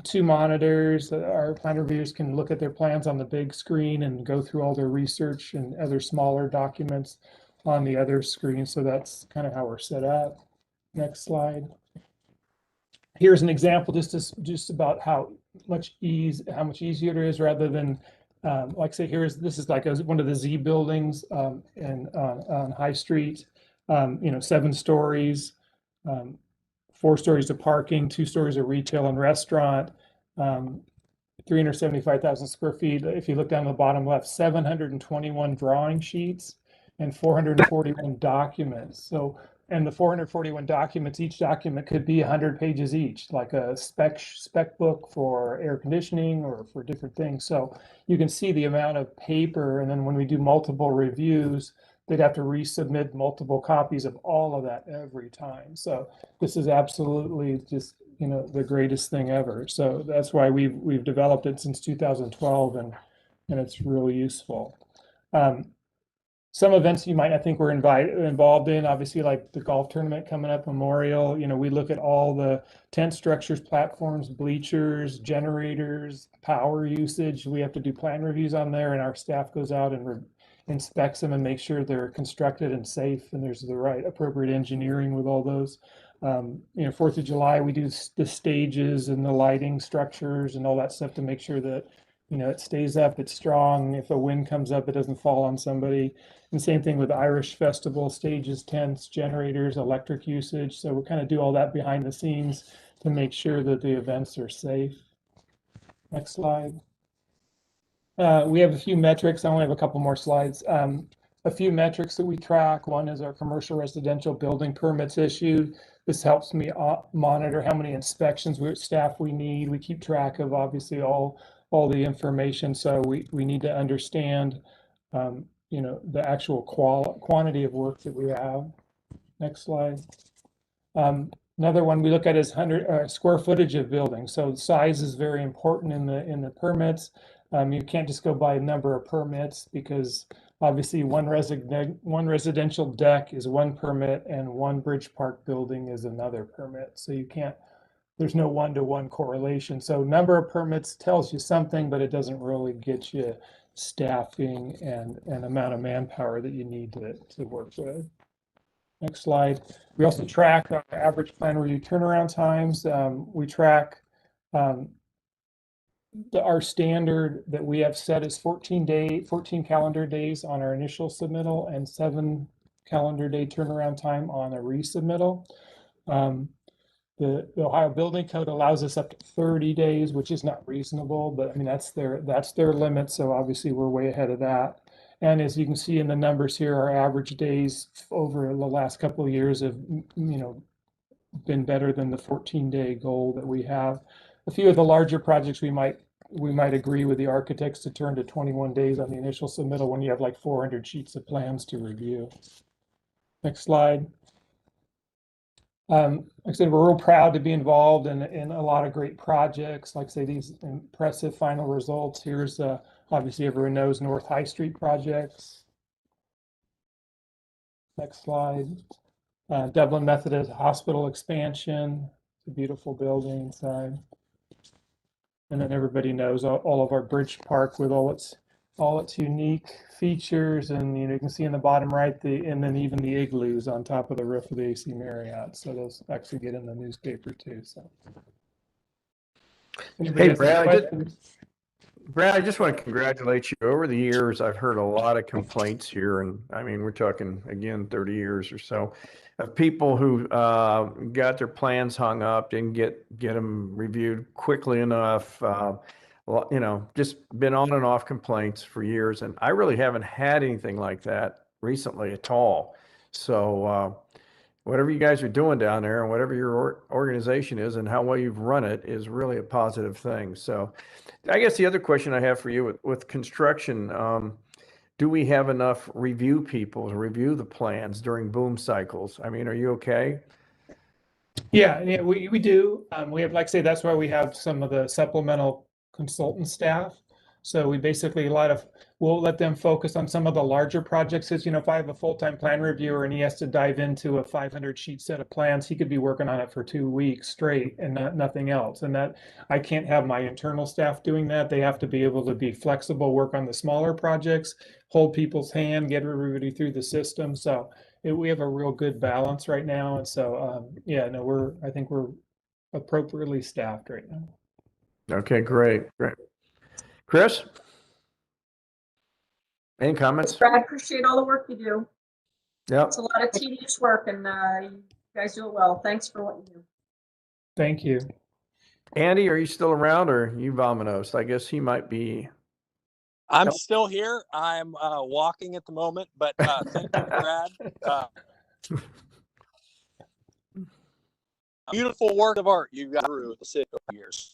2 monitors. Our plan reviewers can look at their plans on the big screen and go through all their research and other smaller documents on the other screen. So that's kind of how we're set up. Next slide. Here's an example just about how much easier it is rather than like say this is like one of the Z buildings on High Street, 7 stories, 4 stories of parking, 2 stories of retail and restaurant, 375,000 square feet. If you look down the bottom left, 721 drawing sheets and 441 documents. So, and the 441 documents, each document could be 100 pages each, like a spec book for air conditioning or for different things. So you can see the amount of paper. And then when we do multiple reviews, they'd have to resubmit multiple copies of all of that every time. So this is absolutely just, the greatest thing ever. So that's why we've developed it since 2012 and it's really useful. Some events you might not think we're involved in, obviously like the golf tournament coming up, Memorial, we look at all the tent structures, platforms, bleachers, generators, power usage. We have to do plan reviews on there and our staff goes out and inspects them and make sure they're constructed and safe and there's the right appropriate engineering with all those. 4th of July, we do the stages and the lighting structures and all that stuff to make sure that it stays up, it's strong. If a wind comes up, it doesn't fall on somebody. And same thing with Irish Festival, stages, tents, generators, electric usage. So we kind of do all that behind the scenes to make sure that the events are safe. Next slide. We have a few metrics. I only have a couple more slides. A few metrics that we track. One is our commercial residential building permits issued. This helps me monitor how many inspections staff we need. We keep track of obviously all the information. So we need to understand, the actual quantity of work that we have. Next slide. Another one we look at is square footage of buildings. So size is very important in the permits. You can't just go by number of permits because obviously one residential deck is one permit and one Bridge Park building is another permit. So you can't. There's no one-to-one correlation. So number of permits tells you something, but it doesn't really get you staffing and amount of manpower that you need to work with. Next slide. We also track our average plan review turnaround times. We track our standard that we have set is 14 calendar days on our initial submittal and 7 calendar day turnaround time on a resubmittal. The Ohio Building Code allows us up to 30 days, which is not reasonable, but I mean, that's their limit. So obviously we're way ahead of that. And as you can see in the numbers here, our average days over the last couple of years have, been better than the 14-day goal that we have. A few of the larger projects we might agree with the architects to turn to 21 days on the initial submittal when you have like 400 sheets of plans to review. Next slide. Like I said, we're real proud to be involved in a lot of great projects. Like I say, these impressive final results. Here's obviously everyone knows North High Street projects. Next slide. Dublin Methodist Hospital expansion. It's a beautiful building inside. And then everybody knows all of our Bridge Park with all its unique features, and you can see in the bottom right and then even the igloos on top of the roof of the AC Marriott. So those actually get in the newspaper too. So, Hey, Brad, I just want to congratulate you. Over the years, I've heard a lot of complaints here, and I mean, we're talking again 30 years or so, of people who got their plans hung up, didn't get them reviewed quickly enough. You know, just been on and off complaints for years, and I really haven't had anything like that recently at all. So whatever you guys are doing down there, and whatever your organization is, and how well you've run it, is really a positive thing. So I guess the other question I have for you with construction, do we have enough review people to review the plans during boom cycles? I mean, are you okay? Yeah, we do. We have, like I say, that's why we have some of the supplemental consultant staff. So we basically we'll let them focus on some of the larger projects. As you know, if I have a full-time plan reviewer and he has to dive into a 500 sheet set of plans, he could be working on it for 2 weeks straight and nothing else. And that I can't have my internal staff doing that. They have to be able to be flexible, work on the smaller projects, hold people's hand, get everybody through the system. So we have a real good balance right now. And so, yeah, no, I think we're appropriately staffed right now. Okay, great. Chris? Any comments? Brad, appreciate all the work you do. Yeah. It's a lot of tedious work, and you guys do it well. Thanks for what you do. Thank you. Andy, are you still around, or you vominos? I guess he might be. I'm still here. I'm walking at the moment, but thank you, Brad. Beautiful work of art you got through the 6 years.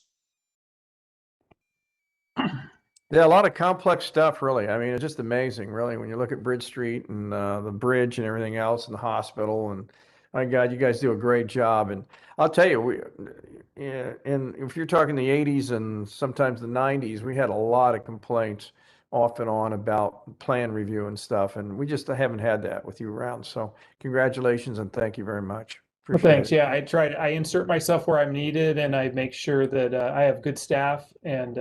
Yeah, a lot of complex stuff, really. I mean, it's just amazing, really, when you look at Bridge Street and the bridge and everything else, and the hospital. And my God, you guys do a great job. And I'll tell you, and if you're talking the 80s and sometimes the 90s, we had a lot of complaints off and on about plan review and stuff, and we just haven't had that with you around. So congratulations and thank you very much. Well, thanks. Yeah, I insert myself where I'm needed, and I make sure that I have good staff, and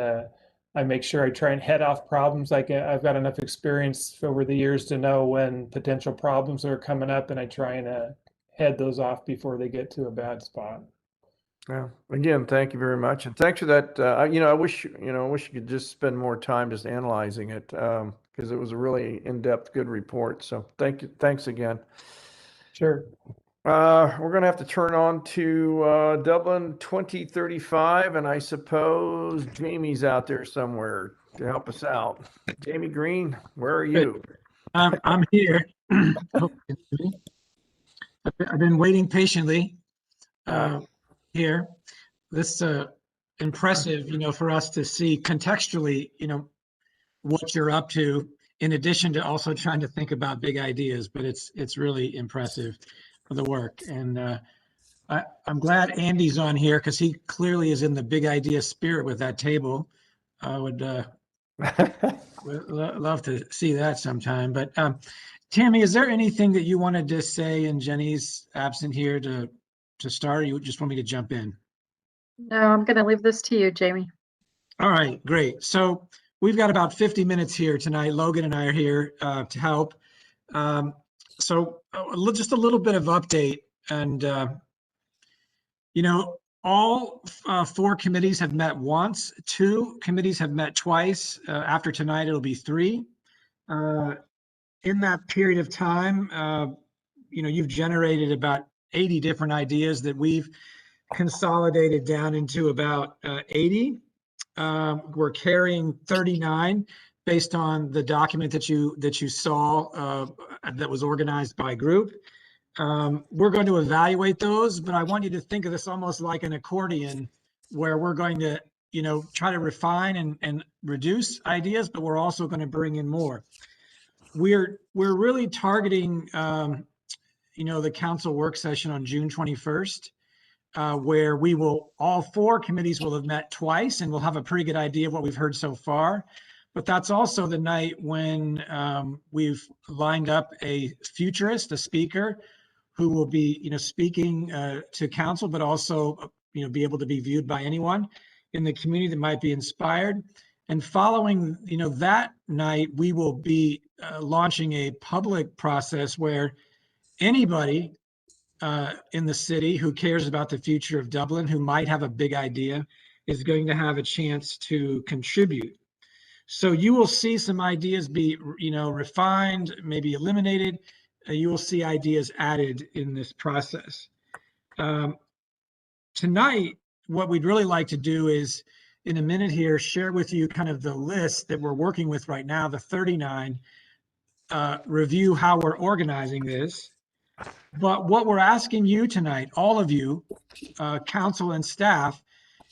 I make sure I try and head off problems. I've got enough experience over the years to know when potential problems are coming up, and I try and head those off before they get to a bad spot. Yeah. Again, thank you very much, and thanks for that. I wish you could just spend more time just analyzing it, because it was a really in-depth, good report. So thank you. Thanks again. Sure. We're going to have to turn on to Dublin 2035, and I suppose Jamie's out there somewhere to help us out. Jamie Green, where are you? I'm here. I've been waiting patiently here. This impressive, for us to see contextually, what you're up to, in addition to also trying to think about big ideas. But it's really impressive for the work, and I'm glad Andy's on here because he clearly is in the big idea spirit with that table. I would love to see that sometime. But Tammy, is there anything that you wanted to say in Jenny's absent here to start? Or you just want me to jump in? No, I'm going to leave this to you, Jamie. All right, great. So we've got about 50 minutes here tonight. Logan and I are here to help. So just a little bit of update, and all 4 committees have met once. 2 committees have met twice. After tonight, it'll be 3. In that period of time, you've generated about 80 different ideas that we've consolidated down into about 80. We're carrying 39 based on the document that you saw that was organized by group. We're going to evaluate those, but I want you to think of this almost like an accordion where we're going to, try to refine and reduce ideas, but we're also going to bring in more. We're really targeting, the council work session on June 21st, where all 4 committees will have met twice, and we'll have a pretty good idea of what we've heard so far. But that's also the night when we've lined up a futurist, a speaker, who will be, speaking to council, but also, be able to be viewed by anyone in the community that might be inspired. And following, that night, we will be launching a public process where anybody in the city who cares about the future of Dublin, who might have a big idea, is going to have a chance to contribute. So you will see some ideas be, refined, maybe eliminated. You will see ideas added in this process. Tonight, what we'd really like to do is, in a minute here, share with you kind of the list that we're working with right now, the 39, review how we're organizing this. But what we're asking you tonight, all of you, council and staff,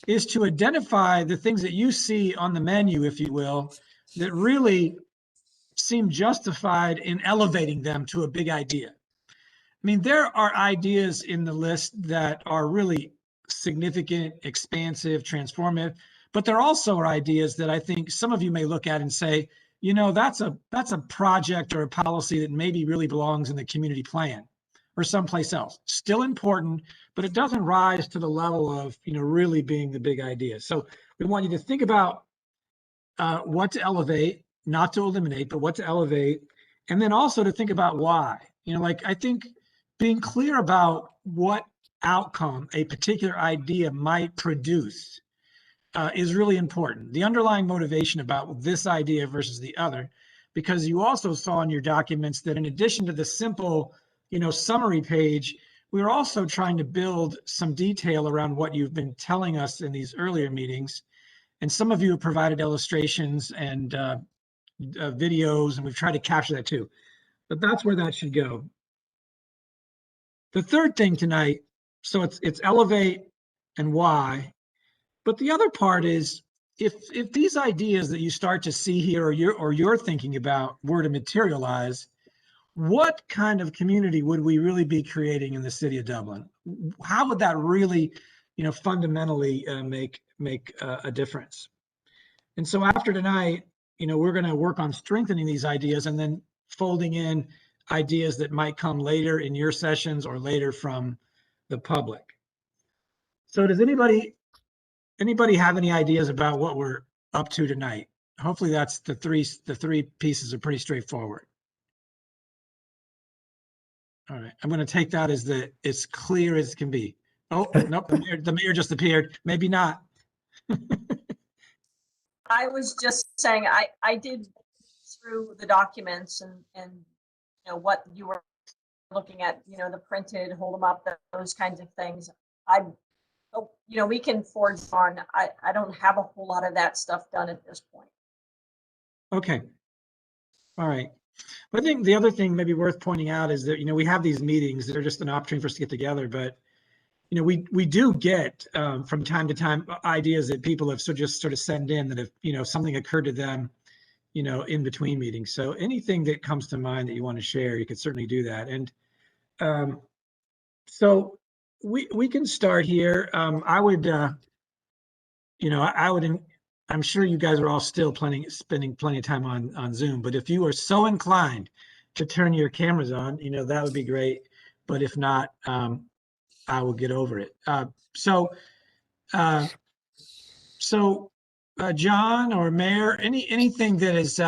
is to identify the things that you see on the menu, if you will, that really seem justified in elevating them to a big idea. I mean, there are ideas in the list that are really significant, expansive, transformative, but there also are ideas that I think some of you may look at and say, that's a project or a policy that maybe really belongs in the community plan or someplace else. Still important, but it doesn't rise to the level of, really being the big idea. So we want you to think about what to elevate, not to eliminate, but what to elevate. And then also to think about why. I think being clear about what outcome a particular idea might produce is really important. The underlying motivation about this idea versus the other, because you also saw in your documents that in addition to the simple, summary page, we were also trying to build some detail around what you've been telling us in these earlier meetings. And some of you have provided illustrations and videos, and we've tried to capture that too. But that's where that should go. The third thing tonight, so it's elevate and why. But the other part is if these ideas that you start to see here or you're thinking about were to materialize, what kind of community would we really be creating in the city of Dublin? How would that really, fundamentally make a difference? And so after tonight, we're going to work on strengthening these ideas and then folding in ideas that might come later in your sessions or later from the public. So does anybody have any ideas about what we're up to tonight? Hopefully that's the three pieces are pretty straightforward. All right, I'm going to take that as as clear as can be. Oh, nope, the mayor just appeared. Maybe not. I was just saying, I did through the documents and what you were looking at, the printed, hold them up, those kinds of things. We can forge on. I don't have a whole lot of that stuff done at this point. Okay. All right. I think the other thing maybe worth pointing out is that, we have these meetings that are just an opportunity for us to get together, but, we do get from time to time ideas that people have just sort of send in that have, something occurred to them, in between meetings. So anything that comes to mind that you want to share, you could certainly do that. And so we can start here. I would, I'm sure you guys are all still spending plenty of time on Zoom, but if you are so inclined to turn your cameras on, that would be great. But if not, I will get over it. So John or Mayor, anything that is,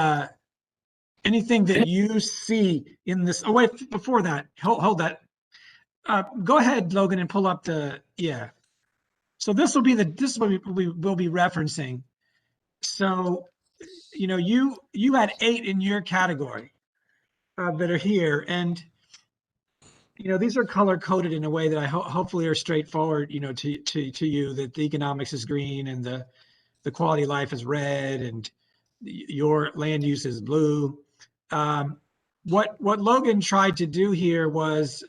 anything that you see in this, oh wait, before that, hold that. Go ahead, Logan, and pull up yeah. So this will be we will be referencing. So, you had 8 in your category that are here, and these are color coded in a way that I hopefully are straightforward, to you, that the economics is green and the quality of life is red and your land use is blue. what Logan tried to do here was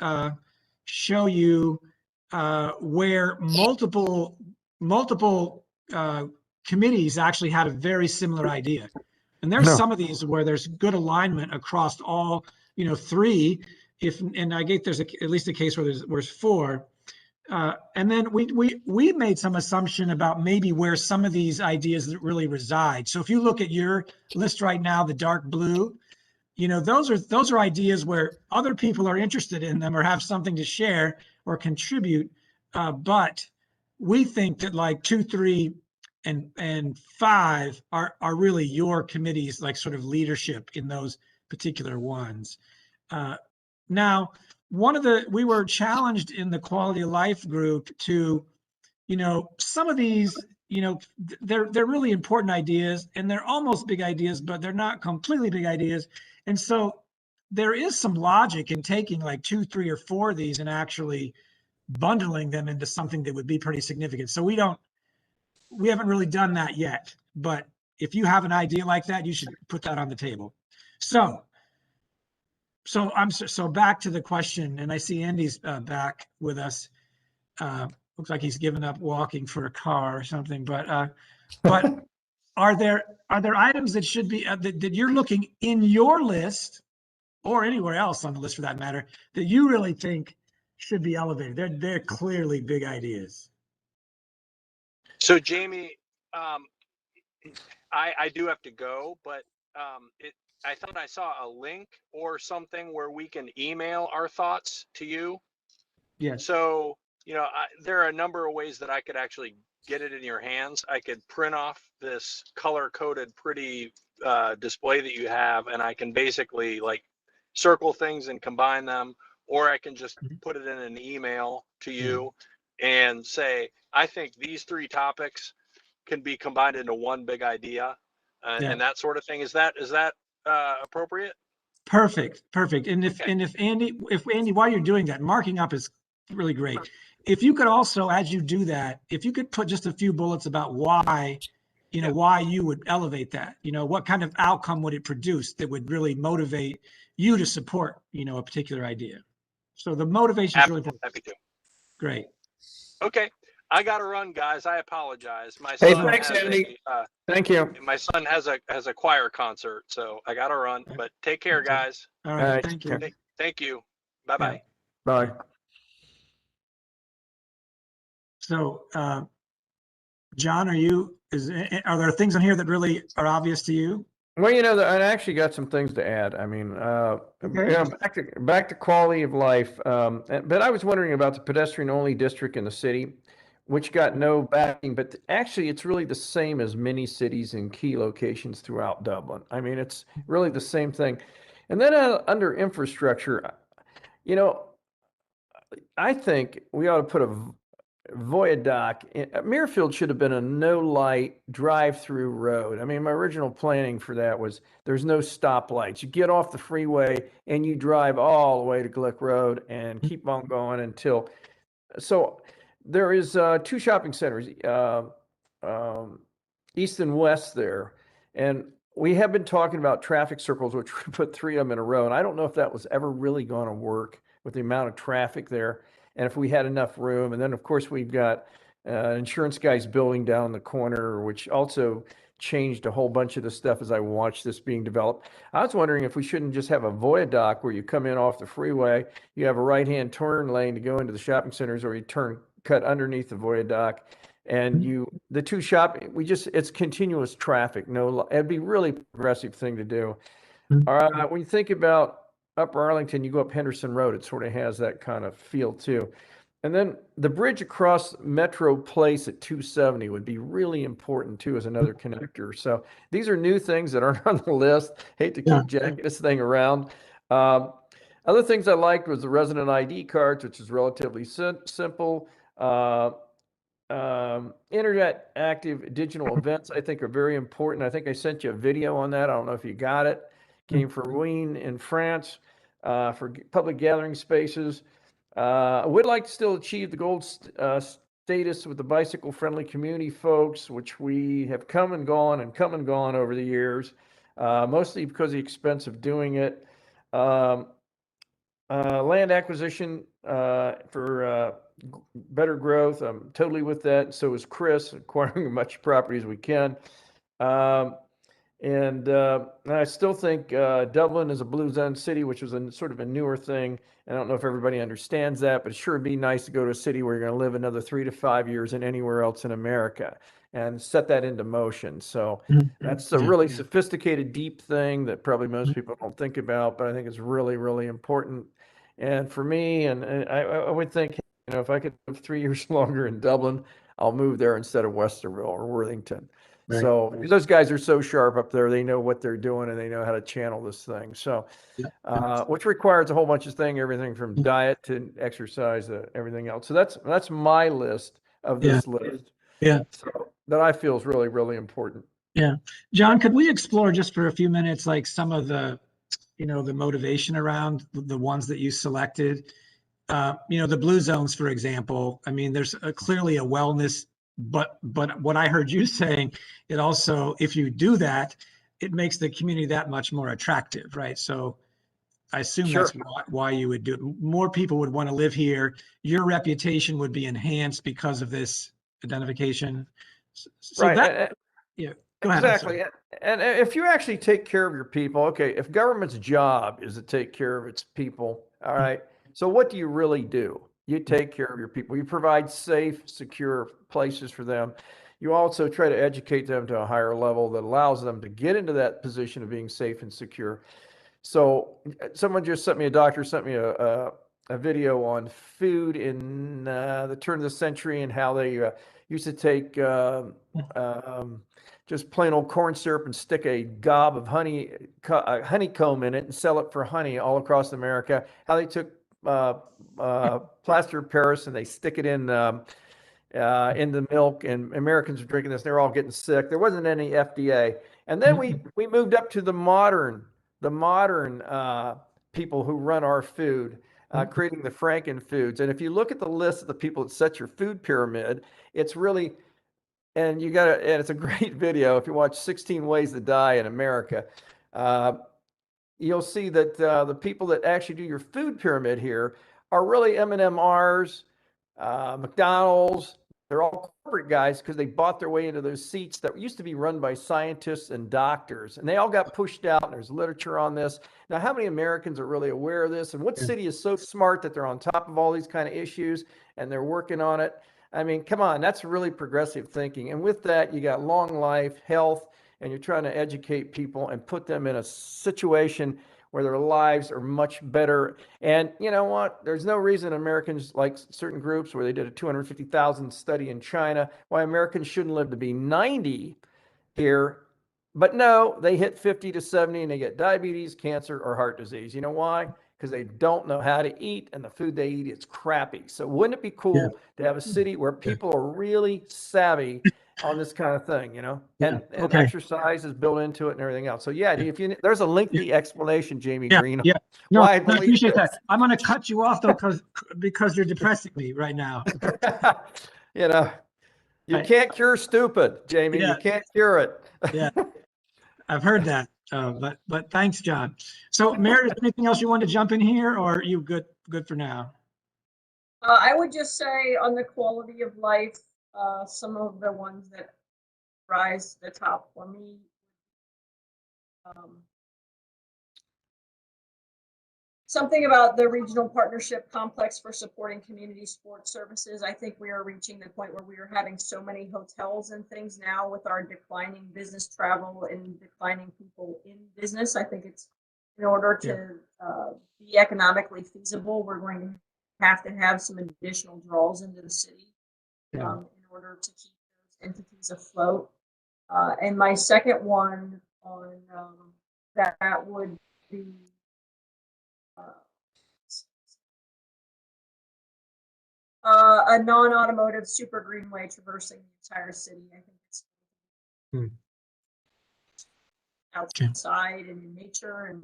show you where multiple committees actually had a very similar idea. And there's No. some of these where there's good alignment across all, three. And I get there's at least a case where there's four. And then we made some assumption about maybe where some of these ideas really reside. So if you look at your list right now, the dark blue, those are ideas where other people are interested in them or have something to share or contribute. But we think that like 2, 3, and 5 are really your committees, like sort of leadership in those particular ones. Now, we were challenged in the quality of life group to, some of these, they're really important ideas and they're almost big ideas, but they're not completely big ideas. And so there is some logic in taking like 2, 3, or 4 of these and actually bundling them into something that would be pretty significant. So we haven't really done that yet, but if you have an idea like that, you should put that on the table. So back to the question, and I see Andy's back with us. Looks like he's given up walking for a car or something, but are there items that should be that you're looking in your list or anywhere else on the list for that matter that you really think should be elevated? They're clearly big ideas. So Jamie, I do have to go, but I thought I saw a link or something where we can email our thoughts to you. Yes. So, there are a number of ways that I could actually get it in your hands. I could print off this color-coded pretty display that you have, and I can basically like circle things and combine them, or I can just put it in an email to you and say, I think these 3 topics can be combined into one big idea, and that sort of thing. Is that appropriate? Perfect. And if Andy, while you're doing that, marking up is really great. If you could also, as you do that, if you could put just a few bullets about why, why you would elevate that, what kind of outcome would it produce that would really motivate you to support, a particular idea. So the motivation is really important. Happy to. Great. Okay. I got to run, guys. I apologize. My Hey, son thanks, has Andy. Thank you. my son has a choir concert, so I got to run. But take care, guys. All All right. right. Thank you. Thank you. Bye-bye. Bye. So, John, are there things on here that really are obvious to you? Well, I actually got some things to add. I mean, back to quality of life. But I was wondering about the pedestrian-only district in the city, which got no backing. But actually, it's really the same as many cities in key locations throughout Dublin. I mean, it's really the same thing. And then under infrastructure, I think we ought to put a Voyadoc. Muirfield should have been a no-light drive-through road. I mean, my original planning for that was there's no stoplights. You get off the freeway and you drive all the way to Glick Road and keep on going until. So there is 2 shopping centers, east and west there, and we have been talking about traffic circles, which we put 3 of them in a row. And I don't know if that was ever really going to work with the amount of traffic there. And if we had enough room. And then, of course, we've got insurance guys building down the corner, which also changed a whole bunch of the stuff as I watched this being developed. I was wondering if we shouldn't just have a Voyadoc where you come in off the freeway, you have a right-hand turn lane to go into the shopping centers, or you cut underneath the Voyadoc, and the 2 it's continuous traffic. It'd be really progressive thing to do. All right, when you think about Upper Arlington, you go up Henderson Road, it sort of has that kind of feel too. And then the bridge across Metro Place at 270 would be really important too as another connector. So these are new things that aren't on the list. Hate to keep jacking this thing around. Other things I liked was the resident ID cards, which is relatively simple. Internet active digital events, I think, are very important. I think I sent you a video on that. I don't know if you got it. Came from Wien in France for public gathering spaces. I would like to still achieve the gold status with the bicycle-friendly community folks, which we have come and gone over the years, mostly because of the expense of doing it. Um, land acquisition for better growth. I'm totally with that. So is Chris, acquiring as much property as we can. And I still think Dublin is a blue zone city, which is a sort of a newer thing. I don't know if everybody understands that, but it sure would be nice to go to a city where you're going to live another 3 to 5 years than anywhere else in America and set that into motion. So that's a really sophisticated, deep thing that probably most people don't think about, but I think it's really, really important. And for me, and I would think, you know, if I could live 3 years longer in Dublin, I'll move there instead of Westerville or Worthington. Right. So those guys are so sharp up there. They know what they're doing and they know how to channel this thing. So, which requires a whole bunch of things, everything from diet to exercise, everything else. So that's my list of this list. Yeah. So that I feel is really, really important. Yeah. John, could we explore just for a few minutes, like some of the, you know, the motivation around the ones that you selected? You know, the blue zones, for example. I mean, there's clearly a wellness, but what I heard you saying, it also, if you do that, it makes the community that much more attractive, right? So I assume that's why you would do it. More people would want to live here. Your reputation would be enhanced because of this identification. So Right. that, yeah, go ahead. Exactly. And if you actually take care of your people, okay, if government's job is to take care of its people, all right, so what do you really do? You take care of your people. You provide safe, secure places for them. You also try to educate them to a higher level that allows them to get into that position of being safe and secure. So someone just sent me, a doctor sent me a video on food in the turn of the century and how they used to take just plain old corn syrup and stick a gob of honeycomb in it and sell it for honey all across America. How they took plaster of Paris and they stick it in the milk, and Americans are drinking this. They're all getting sick. There wasn't any FDA. And then we moved up to the modern people who run our food, creating the Franken Foods. And if you look at the list of the people that set your food pyramid, it's really, and it's a great video. If you watch 16 Ways to Die in America, you'll see that the people that actually do your food pyramid here are really M&M's, McDonald's. They're all corporate guys because they bought their way into those seats that used to be run by scientists and doctors, and they all got pushed out. And there's literature on this. Now, how many Americans are really aware of this? And what city is so smart that they're on top of all these kind of issues and they're working on it? I mean, come on, that's really progressive thinking. And with that, you got long life, health, and you're trying to educate people and put them in a situation where their lives are much better. And you know what? There's no reason Americans, like certain groups where they did a 250,000 study in China, why Americans shouldn't live to be 90 here. But no, they hit 50 to 70 and they get diabetes, cancer, or heart disease. You know why? Because they don't know how to eat, and the food they eat is crappy. So wouldn't it be cool to have a city where people are really savvy on this kind of thing, you know, and exercise is built into it and everything else. So if there's a lengthy explanation, Jamie Green. Yeah, no, I I appreciate that. I'm going to cut you off though, because you're depressing me right now. You know, you can't cure stupid, Jamie. Yeah. You can't cure it. Yeah, I've heard that. But thanks, John. So, Meredith, anything else you want to jump in here, or are you good for now? I would just say on the quality of life, some of the ones that rise to the top for me. Something about the regional partnership complex for supporting community sports services. I think we are reaching the point where we are having so many hotels and things now with our declining business travel and declining people in business. I think it's, in order to be economically feasible, we're going to have some additional draws into the city in order to keep those entities afloat. And my second one on that would be a non-automotive super greenway traversing the entire city. I think it's outside and in nature, and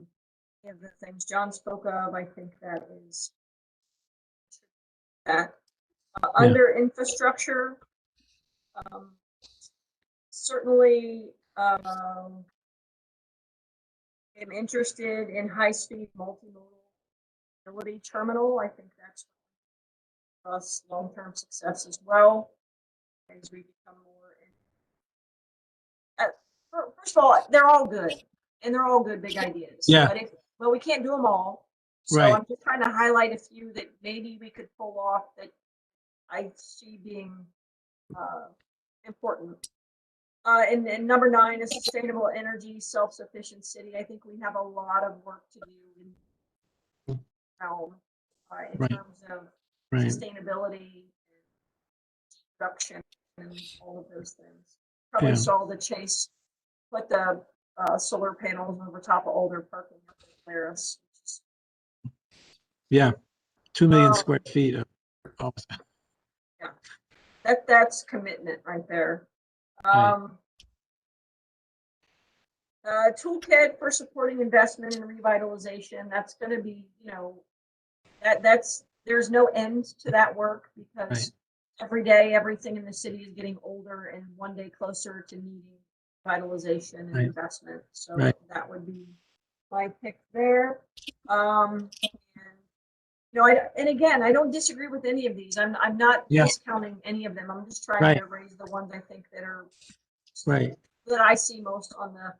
the things John spoke of. I think that is that under infrastructure. Certainly, am interested in high-speed multimodal mobility terminal. I think that's for us long-term success as well as we become more. First of all, they're all good, and they're all good big ideas. Yeah. But we can't do them all. So Right. I'm just trying to highlight a few that maybe we could pull off that I see being important. And number 9 is sustainable energy, self-sufficient city. I think we have a lot of work to do in Right. terms of Right. sustainability, production, and all of those things. Probably Yeah. saw the Chase put the solar panels over top of older parking lot in Claris. Yeah. 2 million Um, square feet of office. That's commitment right there. Right. Toolkit for supporting investment and revitalization. That's going to be, there's no end to that work because Right. every day everything in the city is getting older and one day closer to needing vitalization and Right. investment. So Right. that would be my pick there. And again, I don't disagree with any of these. I'm not Yeah. discounting any of them. I'm just trying Right. to raise the ones I think that are Right. that I see most on the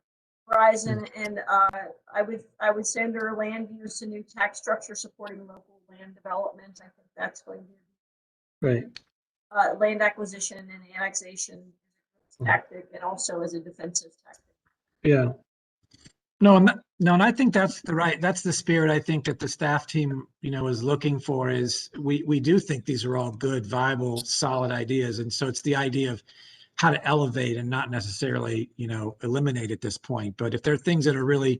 horizon. And I would send her land use, a new tax structure supporting local land development. I think that's going to be Right. land acquisition and annexation tactic, and also as a defensive tactic. Yeah. No, and I think that's the spirit I think that the staff team, is looking for is we do think these are all good, viable, solid ideas. And so it's the idea of how to elevate and not necessarily, eliminate at this point. But if there are things that are really,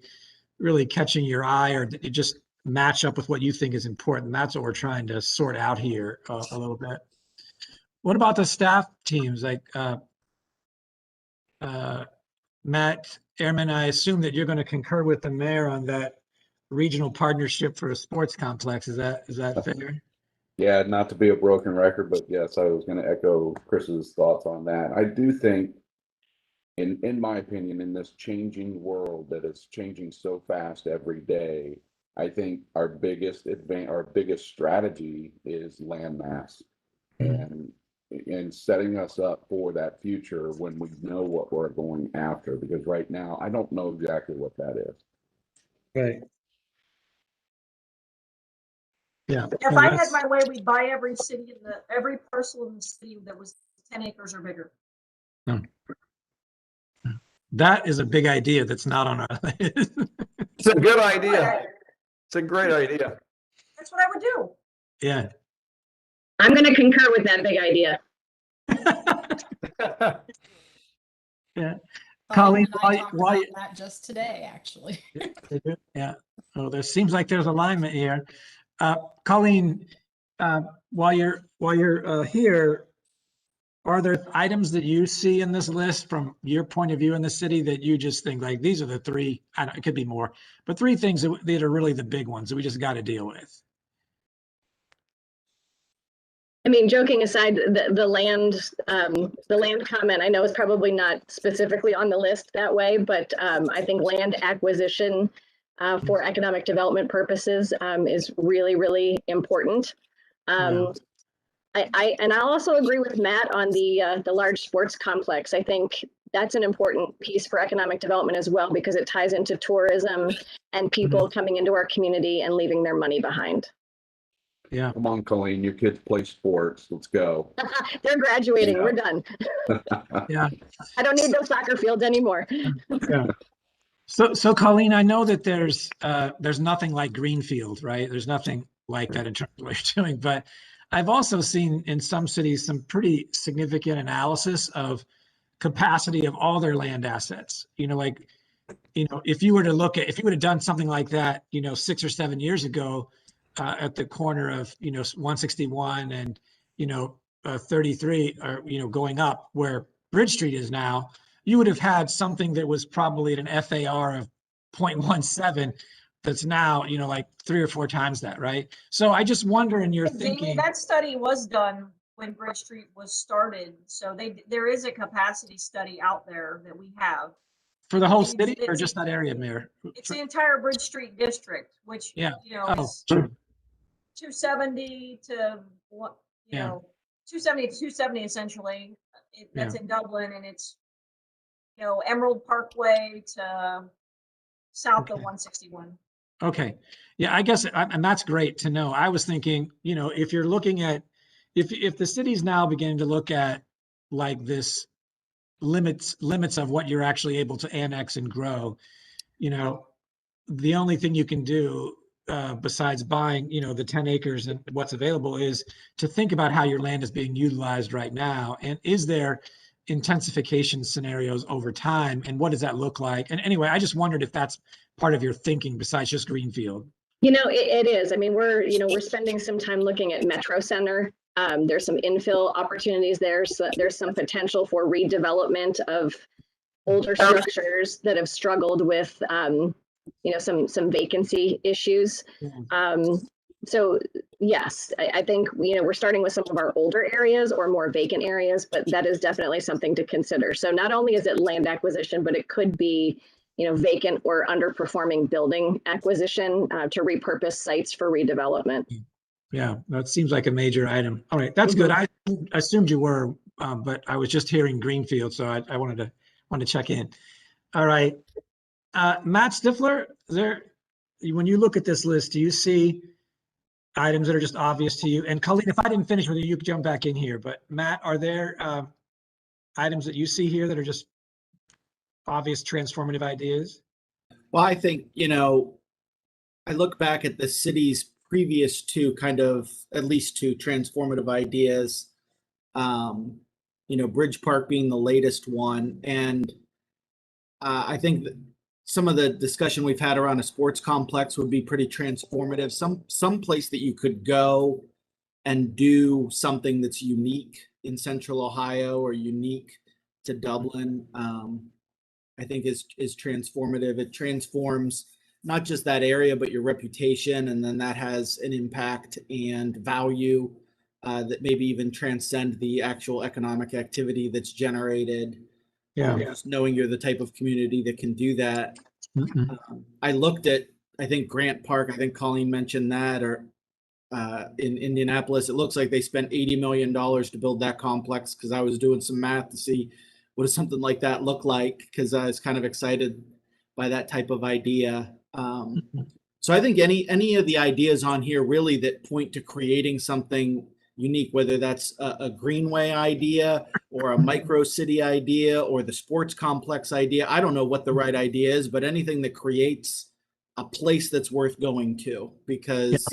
really catching your eye or that just match up with what you think is important, that's what we're trying to sort out here a little bit. What about the staff teams? Like, Matt Ehrman, I assume that you're going to concur with the mayor on that regional partnership for a sports complex. Is that fair? Yeah, not to be a broken record, but yes, I was going to echo Chris's thoughts on that. I do think, in my opinion, in this changing world that is changing so fast every day, I think our biggest strategy is land mass, and setting us up for that future when we know what we're going after. Because right now, I don't know exactly what that is. Right. Yeah. If I had my way, we'd buy every parcel in the city that was 10 acres or bigger. That is a big idea that's not on our list. It's a good idea. It's a great idea. That's what I would do. Yeah. I'm going to concur with that big idea. Yeah. Colleen, and I talked why about that just today, actually. Yeah. Oh, there seems like there's alignment here. Colleen, while you're here, are there items that you see in this list from your point of view in the city that you just think like these are the 3? I don't, it could be more, but 3 things that are really the big ones that we just got to deal with. I mean, joking aside, the land comment I know is probably not specifically on the list that way, but I think land acquisition for economic development purposes is really, really important. I'll also agree with Matt on the large sports complex. I think that's an important piece for economic development as well, because it ties into tourism and people coming into our community and leaving their money behind. Yeah. Come on, Colleen, your kids play sports. Let's go. They're graduating. Yeah. We're done. Yeah. I don't need those soccer fields anymore. Yeah. So Colleen, I know that there's nothing like Greenfield, right? There's nothing like that in terms of what you're doing, but I've also seen in some cities some pretty significant analysis of capacity of all their land assets. If you were to done something like that, 6 or 7 years ago, at the corner of 161 and 33, or going up where Bridge Street is now, you would have had something that was probably at an FAR of 0.17 that's now like 3 or 4 times that, right? So I just wonder in your thinking. That study was done when Bridge Street was started, so there is a capacity study out there that we have. For the whole It's- city or it's- just that area, Mayor? It's the entire Bridge Street district, which, Yeah. you know, Oh, is sure. 270 to what, you Yeah. know, 270 to 270 essentially. That's in Dublin, and it's, you know, Emerald Parkway to south of Okay. 161. Okay. Yeah, I guess, and that's great to know. I was thinking, you know, if you're looking at, if the city's now beginning to look at like this limits of what you're actually able to annex and grow, you know, the only thing you can do besides buying, you know, the 10 acres and what's available is to think about how your land is being utilized right now. And is there intensification scenarios over time? And what does that look like? And anyway, I just wondered if that's part of your thinking besides just Greenfield. You know, it is. I mean, we're spending some time looking at Metro Center. There's some infill opportunities there. So there's some potential for redevelopment of older structures that have struggled with, you know, some vacancy issues. So yes, I think, you know, we're starting with some of our older areas or more vacant areas, but that is definitely something to consider. So not only is it land acquisition, but it could be, you know, vacant or underperforming building acquisition to repurpose sites for redevelopment. Yeah, that seems like a major item. All right, that's good. I assumed you were, but I was just hearing Greenfield, so I wanted to check in. All right, Matt Stifler, when you look at this list, do you see items that are just obvious to you? And Colleen, if I didn't finish with you, you can jump back in here. But Matt, are there items that you see here that are just obvious transformative ideas? Well, I think, you know, I look back at the city's previous two kind of, at least two transformative ideas. You know, Bridge Park being the latest one. And I think that some of the discussion we've had around a sports complex would be pretty transformative. Some place that you could go and do something that's unique in Central Ohio or unique to Dublin, I think is transformative. It transforms not just that area, but your reputation, and then that has an impact and value that maybe even transcend the actual economic activity that's generated. Yeah. Just knowing you're the type of community that can do that. I looked at, I think Grant Park, I think Colleen mentioned that, or in Indianapolis, it looks like they spent $80 million to build that complex, because I was doing some math to see what does something like that look like, because I was kind of excited by that type of idea. So I think any of the ideas on here really that point to creating something unique, whether that's a greenway idea or a micro city idea or the sports complex idea. I don't know what the right idea is, but anything that creates a place that's worth going to, because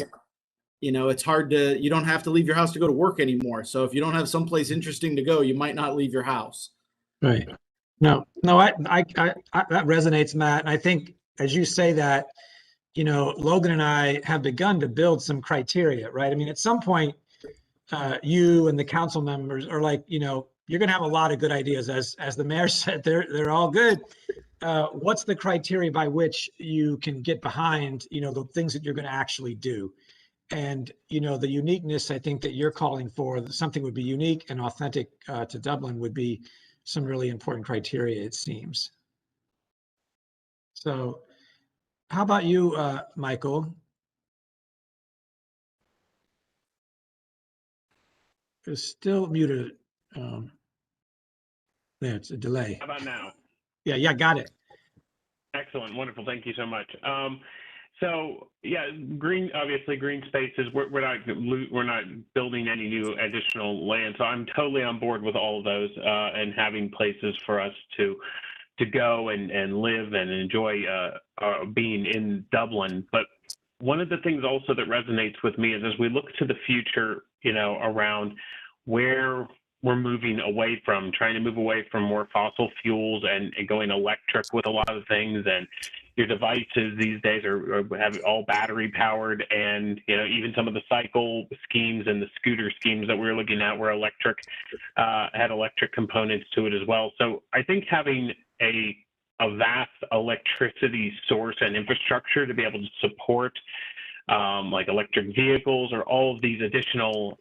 you know, it's hard to, you don't have to leave your house to go to work anymore. So if you don't have someplace interesting to go, you might not leave your house. Right. No, I that resonates, Matt. And I think as you say that, you know, Logan and I have begun to build some criteria, right? I mean, at some point, you and the council members are like, you know, you're going to have a lot of good ideas. As the mayor said, they're all good. What's the criteria by which you can get behind, you know, the things that you're going to actually do? And, you know, the uniqueness, I think that you're calling for, something would be unique and authentic to Dublin would be some really important criteria, it seems. So how about you, Michael? It's still muted. There, it's a delay. How about now? Yeah, got it. Excellent, wonderful. Thank you so much. So yeah, obviously green spaces. We're not building any new additional land. So I'm totally on board with all of those and having places for us to go and live and enjoy being in Dublin. But one of the things also that resonates with me is as we look to the future, you know, around where we're moving away from, trying to move away from more fossil fuels and going electric with a lot of things, and your devices these days are have all battery powered, and you know, even some of the cycle schemes and the scooter schemes that we're looking at were electric, had electric components to it as well. So I think having a vast electricity source and infrastructure to be able to support like electric vehicles or all of these additional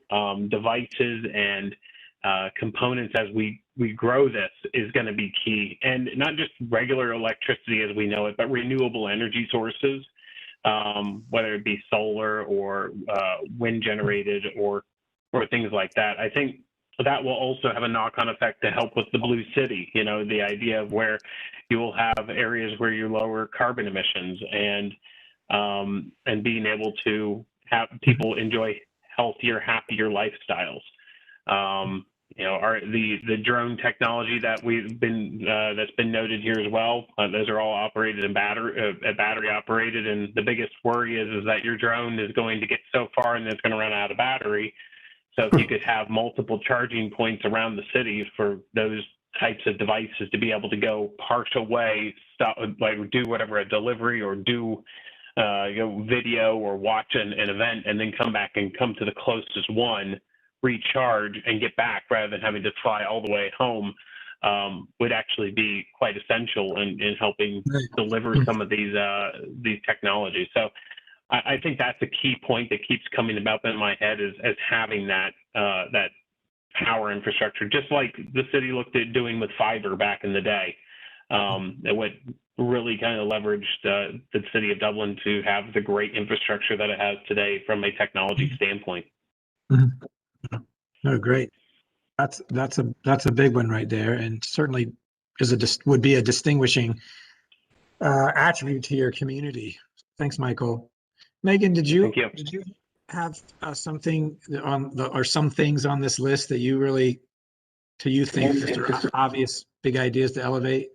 devices and components as we grow this is going to be key. And not just regular electricity as we know it, but renewable energy sources, whether it be solar or wind generated or things like that. I think that will also have a knock-on effect to help with the Blue City, you know, the idea of where you will have areas where you lower carbon emissions and being able to have people enjoy healthier, happier lifestyles. You know, the drone technology that we've been that's been noted here as well. Those are all operated in battery operated, and the biggest worry is that your drone is going to get so far and it's going to run out of battery. So if you could have multiple charging points around the city for those types of devices to be able to go partial way, stop, like do whatever, a delivery or do video or watch an event and then come back and come to the closest one, recharge and get back rather than having to fly all the way home, would actually be quite essential in helping deliver some of these technologies. So I think that's a key point that keeps coming about in my head is having that power infrastructure, just like the city looked at doing with fiber back in the day. It would really kind of leverage the city of Dublin to have the great infrastructure that it has today from a technology standpoint. Oh, great. That's a big one right there, and certainly would be a distinguishing attribute to your community. Thanks, Michael. Megan, did you have something or some things on this list that you really, think are obvious big ideas to elevate?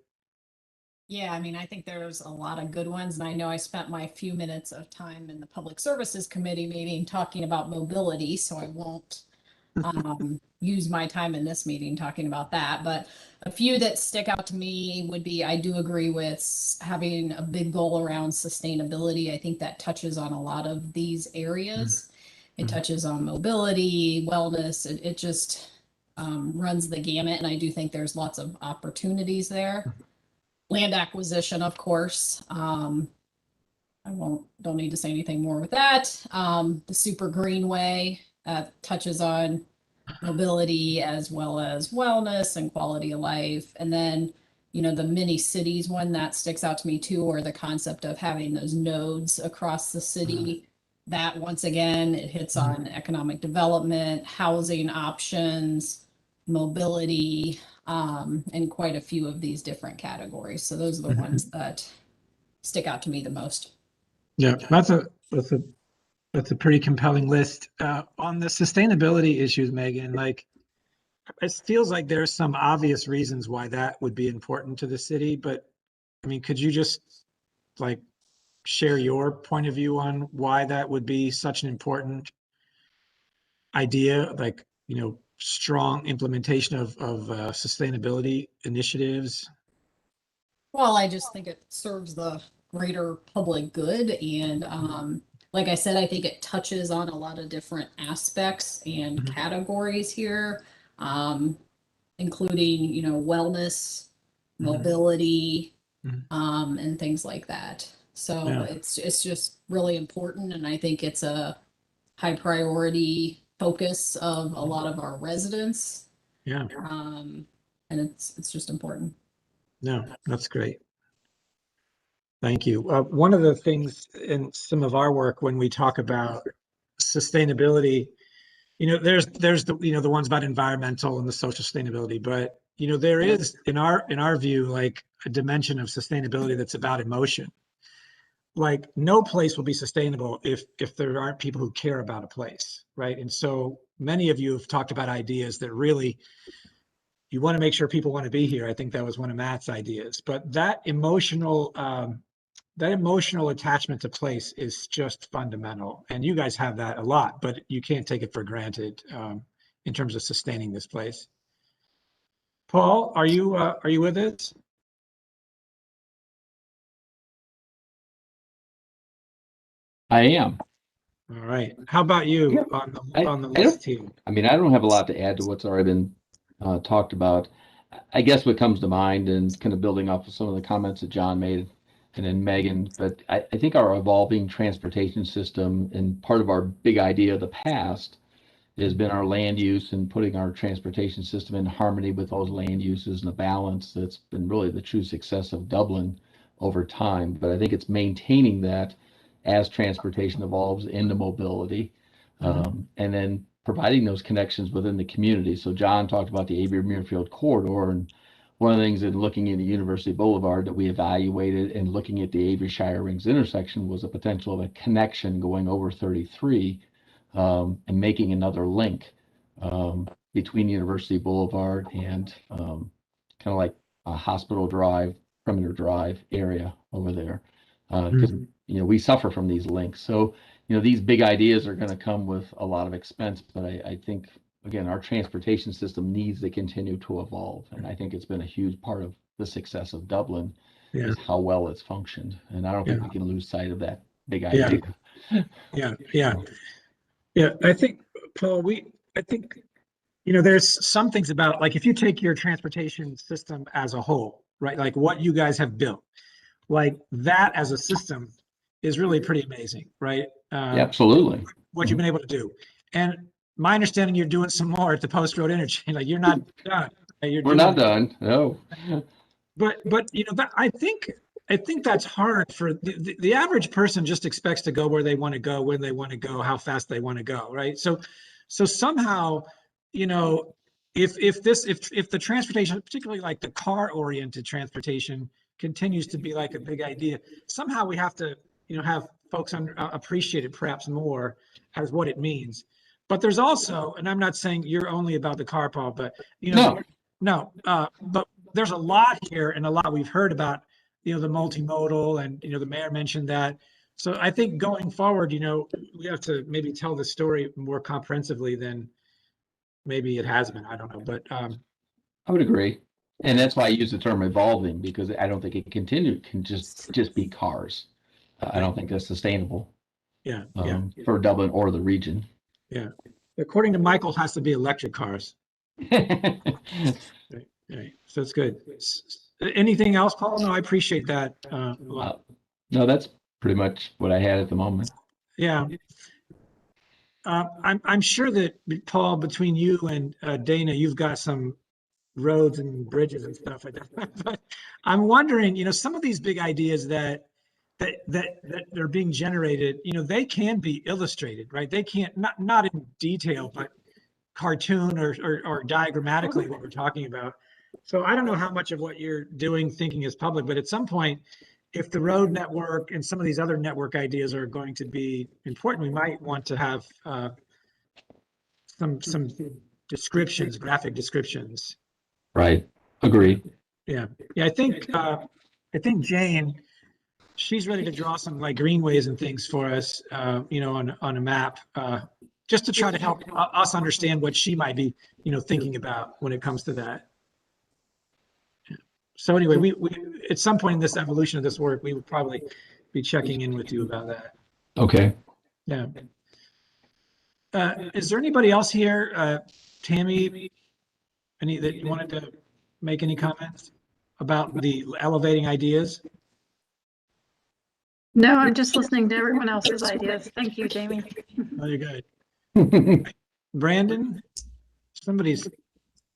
Yeah, I mean, I think there's a lot of good ones, and I know I spent my few minutes of time in the Public Services Committee meeting talking about mobility, so I won't use my time in this meeting talking about that. But a few that stick out to me would be, I do agree with having a big goal around sustainability. I think that touches on a lot of these areas. It touches on mobility, wellness. It just runs the gamut, and I do think there's lots of opportunities there. Land acquisition, of course. I don't need to say anything more with that. The Super Greenway touches on mobility as well as wellness and quality of life. And then, you know, the mini cities one that sticks out to me too, or the concept of having those nodes across the city. That once again, it hits on economic development, housing options, mobility, and quite a few of these different categories. So those are the ones that stick out to me the most. Yeah, that's a pretty compelling list. On the sustainability issues, Megan, like it feels like there's some obvious reasons why that would be important to the city, but I mean, could you just like share your point of view on why that would be such an important idea, like, you know, strong implementation of sustainability initiatives? Well, I just think it serves the greater public good. And like I said, I think it touches on a lot of different aspects and categories here, including, you know, wellness, mobility, and things like that. So it's just really important. And I think it's a high priority focus of a lot of our residents. Yeah. And it's just important. No, that's great. Thank you. One of the things in some of our work when we talk about sustainability, you know, there's the, you know, the ones about environmental and the social sustainability, but you know, there is in our view, like a dimension of sustainability that's about emotion. Like no place will be sustainable if there aren't people who care about a place, right? And so many of you have talked about ideas that really you want to make sure people want to be here. I think that was one of Matt's ideas, but that emotional attachment to place is just fundamental. And you guys have that a lot, but you can't take it for granted in terms of sustaining this place. Paul, are you with us? I am. All right. How about you on the list here? I mean, I don't have a lot to add to what's already been talked about. I guess what comes to mind, and kind of building off of some of the comments that John made and then Megan, but I think our evolving transportation system and part of our big idea of the past has been our land use and putting our transportation system in harmony with those land uses and the balance that's been really the true success of Dublin over time. But I think it's maintaining that as transportation evolves into mobility, and then providing those connections within the community. So John talked about the Avery-Muirfield corridor, and one of the things in looking into University Boulevard that we evaluated and looking at the Avery-Shire Rings intersection was a potential of a connection going over 33 and making another link between University Boulevard and kind of like a Hospital Drive, Perimeter Drive area over there. Because we suffer from these links. So these big ideas are going to come with a lot of expense, but I think, again, our transportation system needs to continue to evolve. And I think it's been a huge part of the success of Dublin is how well it's functioned. And I don't think we can lose sight of that big idea. Yeah. I think, Paul, there's some things about, like, if you take your transportation system as a whole, right? Like what you guys have built, like that as a system is really pretty amazing, right? Absolutely. What you've been able to do. And my understanding, you're doing some more at the Post Road interchange. Like you're not done. We're not done. No. But I think that's hard for the average person. Just expects to go where they want to go, when they want to go, how fast they want to go, right? So somehow, if the transportation, particularly like the car-oriented transportation, continues to be like a big idea, somehow we have to have folks appreciate it perhaps more as what it means. But there's also, and I'm not saying you're only about the car, Paul, but but there's a lot here, and a lot we've heard about, the multimodal, and the mayor mentioned that. So I think going forward, we have to maybe tell the story more comprehensively than maybe it has been. I don't know, but I would agree, and that's why I use the term evolving, because I don't think it can just be cars. I don't think that's sustainable. For Dublin or the region. Yeah. According to Michael, it has to be electric cars. Right. So it's good. Anything else, Paul? No, I appreciate that. No, that's pretty much what I had at the moment. Yeah. I'm sure that, Paul, between you and Dana, you've got some roads and bridges and stuff like that. But I'm wondering, some of these big ideas that are being generated, they can be illustrated, right? They can't, not in detail, but cartoon or diagrammatically what we're talking about. So I don't know how much of what you're thinking is public, but at some point, if the road network and some of these other network ideas are going to be important, we might want to have some descriptions, graphic descriptions. Right. Agreed. Yeah. I think Jane, she's ready to draw some like greenways and things for us, on a map, just to try to help us understand what she might be, thinking about when it comes to that. So anyway, we at some point in this evolution of this work, we would probably be checking in with you about that. Okay. Yeah. Is there anybody else here, Tammy, that you wanted to make any comments about the elevating ideas? No, I'm just listening to everyone else's ideas. Thank you, Jamie. Oh, you're good. Brandon, somebody's.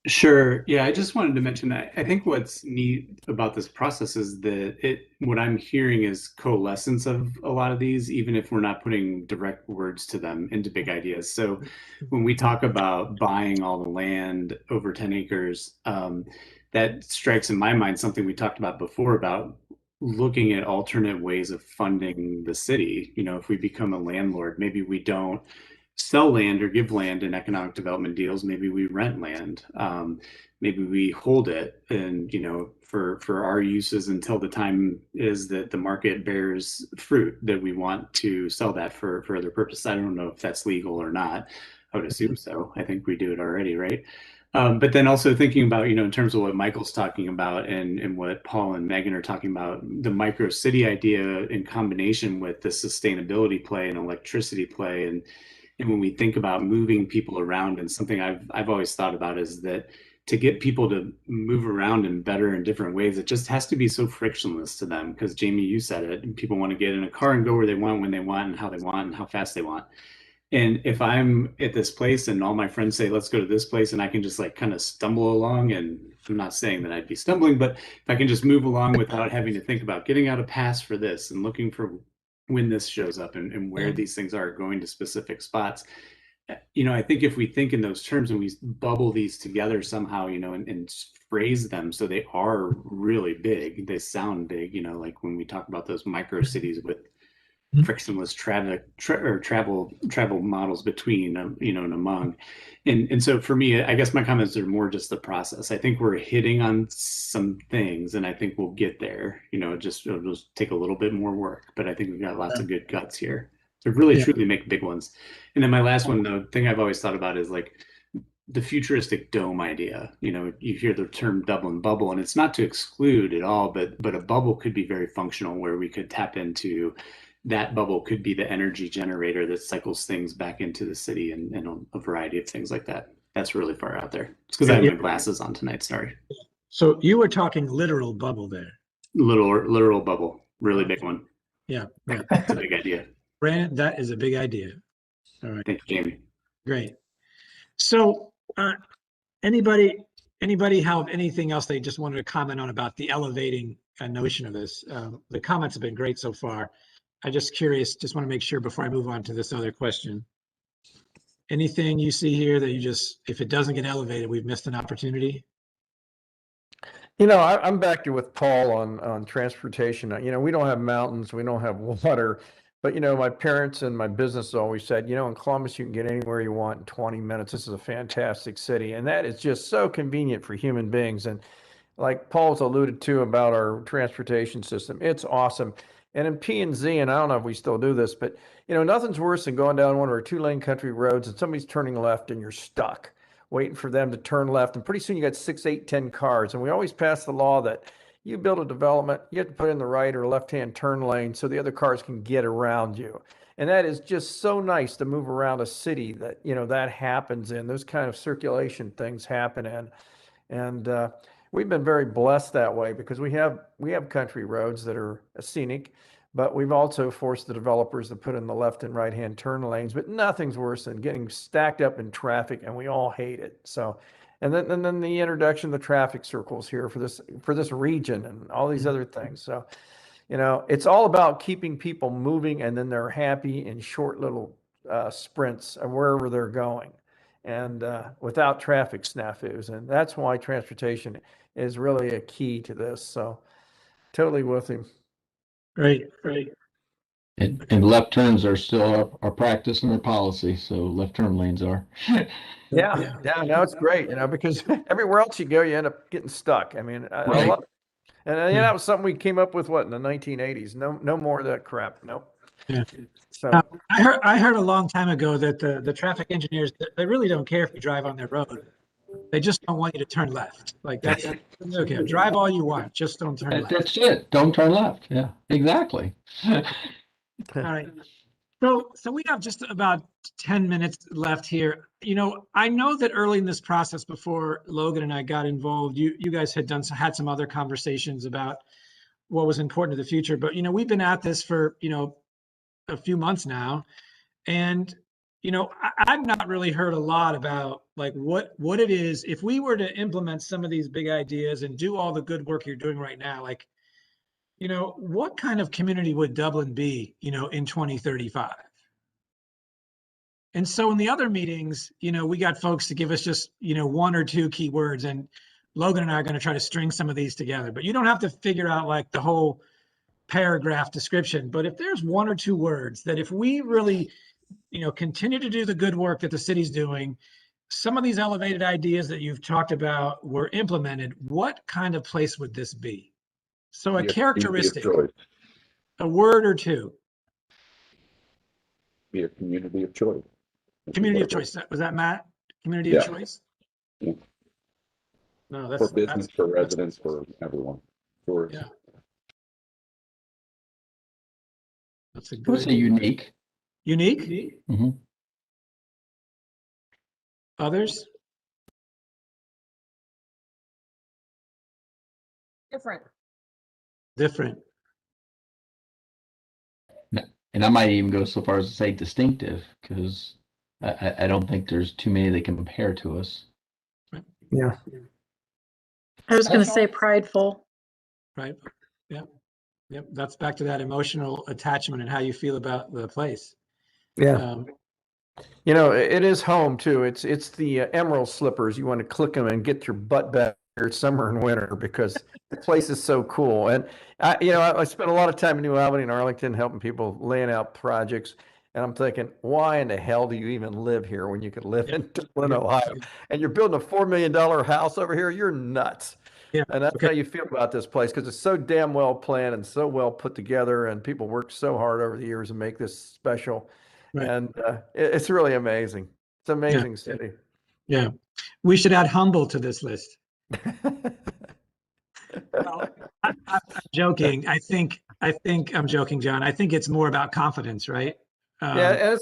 Sure. Yeah, I just wanted to mention that I think what's neat about this process is that what I'm hearing is coalescence of a lot of these, even if we're not putting direct words to them, into big ideas. So when we talk about buying all the land over 10 acres, that strikes in my mind something we talked about before about looking at alternate ways of funding the city. If we become a landlord, maybe we don't sell land or give land in economic development deals. Maybe we rent land. Maybe we hold it and, for our uses until the time is that the market bears fruit that we want to sell that for other purposes. I don't know if that's legal or not. I would assume so. I think we do it already, right? But then also thinking about, in terms of what Michael's talking about and what Paul and Megan are talking about, the micro city idea in combination with the sustainability play and electricity play. And when we think about moving people around, and something I've always thought about is that to get people to move around in better and different ways, it just has to be so frictionless to them. Because Jamie, you said it, and people want to get in a car and go where they want, when they want, and how they want, and how fast they want. And if I'm at this place and all my friends say, let's go to this place, and I can just like kind of stumble along, and I'm not saying that I'd be stumbling, but if I can just move along without having to think about getting out a pass for this and looking for when this shows up and where these things are going to specific spots, I think if we think in those terms and we bubble these together somehow, and phrase them so they are really big, they sound big, like when we talk about those micro cities with frictionless travel models between, and among. And so for me, I guess my comments are more just the process. I think we're hitting on some things, and I think we'll get there. It'll just take a little bit more work, but I think we've got lots of good guts here to really truly make big ones. And then my last one, the thing I've always thought about is like the futuristic dome idea. You hear the term Dublin bubble, and it's not to exclude at all, but a bubble could be very functional where we could tap into that bubble, could be the energy generator that cycles things back into the city and a variety of things like that. That's really far out there. It's because I have my glasses on tonight. Sorry. So you were talking literal bubble there. Literal bubble, really big one. Yeah. It's a big idea. Brandon, that is a big idea. All right. Thank you, Jamie. Great. So anybody have anything else they just wanted to comment on about the elevating notion of this? The comments have been great so far. I'm just curious, just want to make sure before I move on to this other question. Anything you see here that if it doesn't get elevated, we've missed an opportunity? I'm back with Paul on transportation. We don't have mountains, we don't have water, but my parents and my business always said, in Columbus, you can get anywhere you want in 20 minutes. This is a fantastic city. And that is just so convenient for human beings. And like Paul's alluded to about our transportation system, it's awesome. And in P&Z, and I don't know if we still do this, but nothing's worse than going down one of our 2-lane country roads and somebody's turning left and you're stuck waiting for them to turn left. And pretty soon you got 6, 8, 10 cars. And we always pass the law that you build a development, you have to put in the right or left-hand turn lane so the other cars can get around you. And that is just so nice to move around a city that, that happens in. Those kind of circulation things happen in. And we've been very blessed that way because we have country roads that are scenic, but we've also forced the developers to put in the left and right-hand turn lanes. But nothing's worse than getting stacked up in traffic, and we all hate it. So, and then the introduction of the traffic circles here for this region and all these other things. So, it's all about keeping people moving, and then they're happy in short little sprints of wherever they're going, and without traffic snafus. And that's why transportation is really a key to this. So, totally with him. Great. And left turns are still our practice and our policy. So left turn lanes are. Yeah. No, it's great, because everywhere else you go, you end up getting stuck. I mean, I love it. And that was something we came up with, in the 1980s. No more of that crap. Nope. Yeah. So I heard a long time ago that the traffic engineers, they really don't care if you drive on their road. They just don't want you to turn left. Like that's okay. Drive all you want, just don't turn left. That's it. Don't turn left. Yeah, exactly. All right. So we have just about 10 minutes left here. I know that early in this process, before Logan and I got involved, you guys had had some other conversations about what was important to the future. But we've been at this for a few months now, and I've not really heard a lot about like what it is if we were to implement some of these big ideas and do all the good work you're doing right now. Like, what kind of community would Dublin be, in 2035? And so in the other meetings, we got folks to give us just, 1 or 2 key words, and Logan and I are going to try to string some of these together. But you don't have to figure out like the whole paragraph description. But if there's 1 or 2 words that if we really continue to do the good work that the city's doing, some of these elevated ideas that you've talked about were implemented, what kind of place would this be? So a characteristic, a word or 2. Be a community of choice. Community of choice. Was that Matt? Community of choice? Yeah. No, that's for business, for residents, for everyone. Yeah. That's a I would say unique. Unique? Mm-hmm. Others? Different. Different. And I might even go so far as to say distinctive, because I don't think there's too many that compare to us. Yeah. I was going to Special. say prideful. Right. Yep. Yep. That's back to that emotional attachment and how you feel about the place. Yeah. Um, You know, it is home too. It's the emerald slippers. You want to click them and get your butt back here summer and winter because the place is so cool. And I spent a lot of time in New Albany and Arlington helping people laying out projects. And I'm thinking, why in the hell do you even live here when you could live in Dublin, Ohio? And you're building a $4 million house over here? You're nuts. Yeah. And that's Okay. how you feel about this place because it's so damn well planned and so well put together. And people work so hard over the years to make this special. Right. And it's really amazing. It's an amazing city. Yeah. We should add humble to this list. Well, I'm joking. I think I'm joking, John. I think it's more about confidence, right? Yeah, and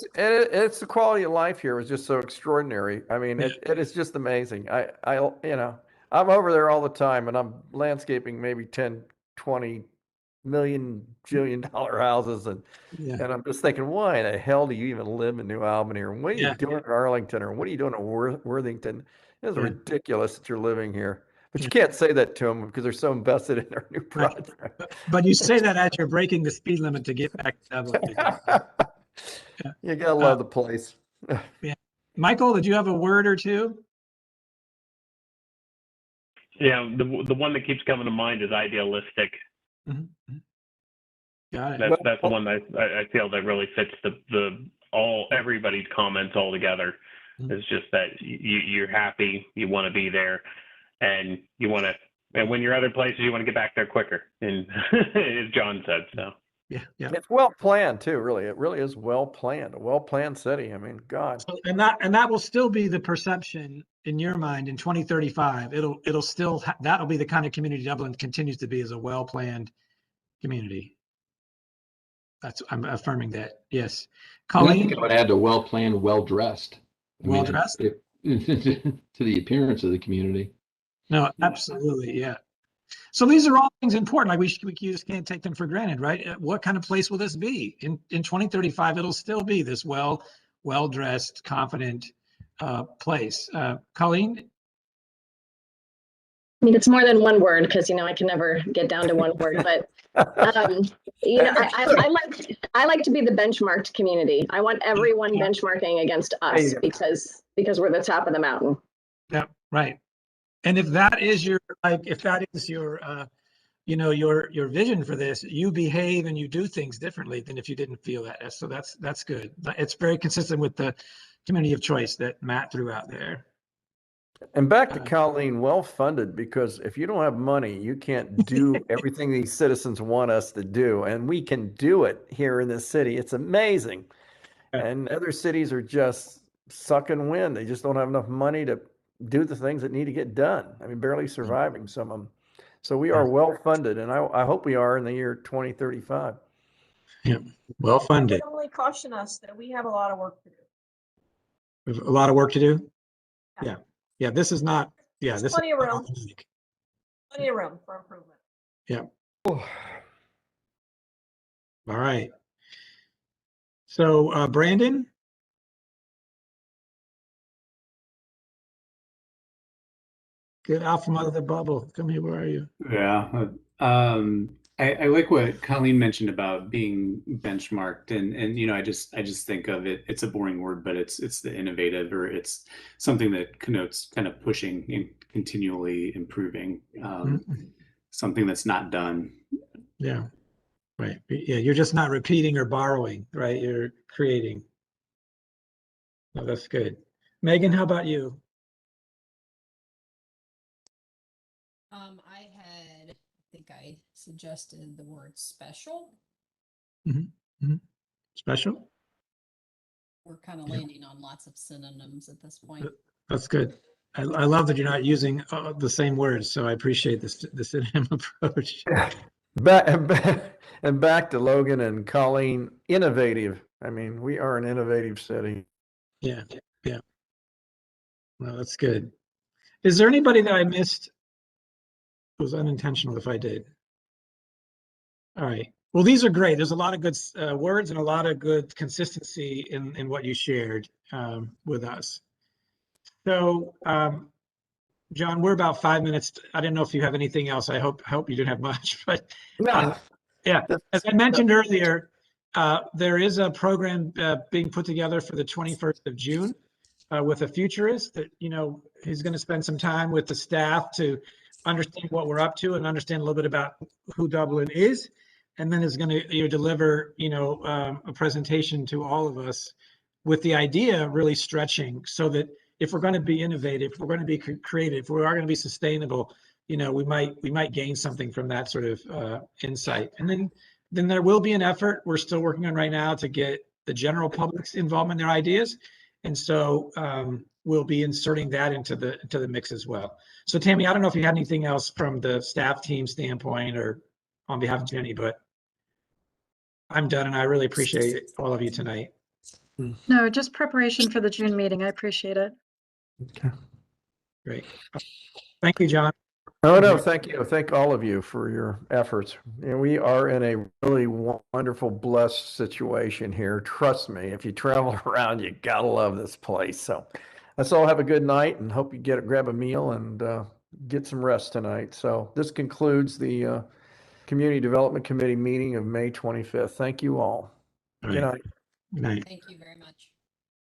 it's the quality of life here is just so extraordinary. I mean, it is just amazing. I'm over there all the time and I'm landscaping maybe 10, 20 million, $1 billion houses. And I'm just thinking, why the hell do you even live in New Albany? Or what are you doing in Arlington? Or what are you doing in Worthington? It's ridiculous that you're living here. But you can't say that to them because they're so invested in their new project. But you say that as you're breaking the speed limit to get back to Dublin. You gotta love the place. Yeah. Michael, did you have a word or two? Yeah, the one that keeps coming to mind is idealistic. Mm-hmm. Got it. That's the one that I feel that really fits everybody's comments all together. Mm-hmm. It's just that you're happy, you want to be there, and you want to. And when you're other places, you want to get back there quicker. And as John said, so. Yeah. It's well planned too, really. It really is well planned. A well planned city. I mean, God. So, and that will still be the perception in your mind in 2035. It'll still that'll be the kind of community Dublin continues to be, as a well planned community. I'm affirming that. Yes. And I Colleen? think I would add to well planned, well dressed. Well dressed? To the appearance of the community. No, absolutely. Yeah. So these are all things important. Like we just can't take them for granted, right? What kind of place will this be in 2035? It'll still be this well dressed, confident place. Colleen? I mean, it's more than one word because I can never get down to one word. But I like to be the benchmarked community. I want everyone benchmarking against us because we're the top of the mountain. Yeah, right. And if that is your your vision for this, you behave and you do things differently than if you didn't feel that. So that's good. It's very consistent with the community of choice that Matt threw out there. And back to Colleen, well funded, because if you don't have money, you can't do everything these citizens want us to do. And we can do it here in this city. It's amazing. And other cities are just sucking wind. They just don't have enough money to do the things that need to get done. I mean, barely surviving some of them. So we are well funded, and I hope we are in the year 2035. Yeah, well funded. I would only caution us that we have a lot of work to do. We have a lot of work to do. Yeah. This is not. Yeah, There's this plenty is of room. Plenty of room for improvement. Yeah. All right. So, Brandon. Get out from under the bubble. Come here. Where are you? Yeah. I like what Colleen mentioned about being benchmarked, and I just think of it. It's a boring word, but it's the innovative, or it's something that connotes kind of pushing and continually improving. Something that's not done. Yeah. Right. Yeah. You're just not repeating or borrowing, right? You're creating. No, that's good. Megan, how about you? I think I suggested the word special. Special? We're kind of landing on lots of synonyms at this point. That's good. I love that you're not using the same words, so I appreciate the synonym approach. Back to Logan and Colleen, innovative. I mean, we are an innovative city. Yeah. Well, that's good. Is there anybody that I missed? It was unintentional if I did. All right. Well, these are great. There's a lot of good words and a lot of good consistency in what you shared with us. So, John, we're about 5 minutes. I didn't know if you have anything else. I hope you didn't have much, but yeah, as I mentioned earlier, there is a program being put together for the 21st of June with a futurist that, you know, he's going to spend some time with the staff to understand what we're up to and understand a little bit about who Dublin is. And then is going to deliver, a presentation to all of us with the idea really stretching so that if we're going to be innovative, if we're going to be creative, if we are going to be sustainable, we might gain something from that sort of insight. And then there will be an effort we're still working on right now to get the general public's involvement in their ideas. And so we'll be inserting that into the mix as well. So Tammy, I don't know if you had anything else from the staff team standpoint or on behalf of Jenny, but I'm done and I really appreciate all of you tonight. No, just preparation for the June meeting. I appreciate it. Okay. Great. Thank you, John. Oh, no, thank you. Thank all of you for your efforts. We are in a really wonderful, blessed situation here. Trust me, if you travel around, you gotta love this place. So let's all have a good night and hope you grab a meal and get some rest tonight. So this concludes the Community Development Committee meeting of May 25th. Thank you all. Good night. Good night. Thank you very much.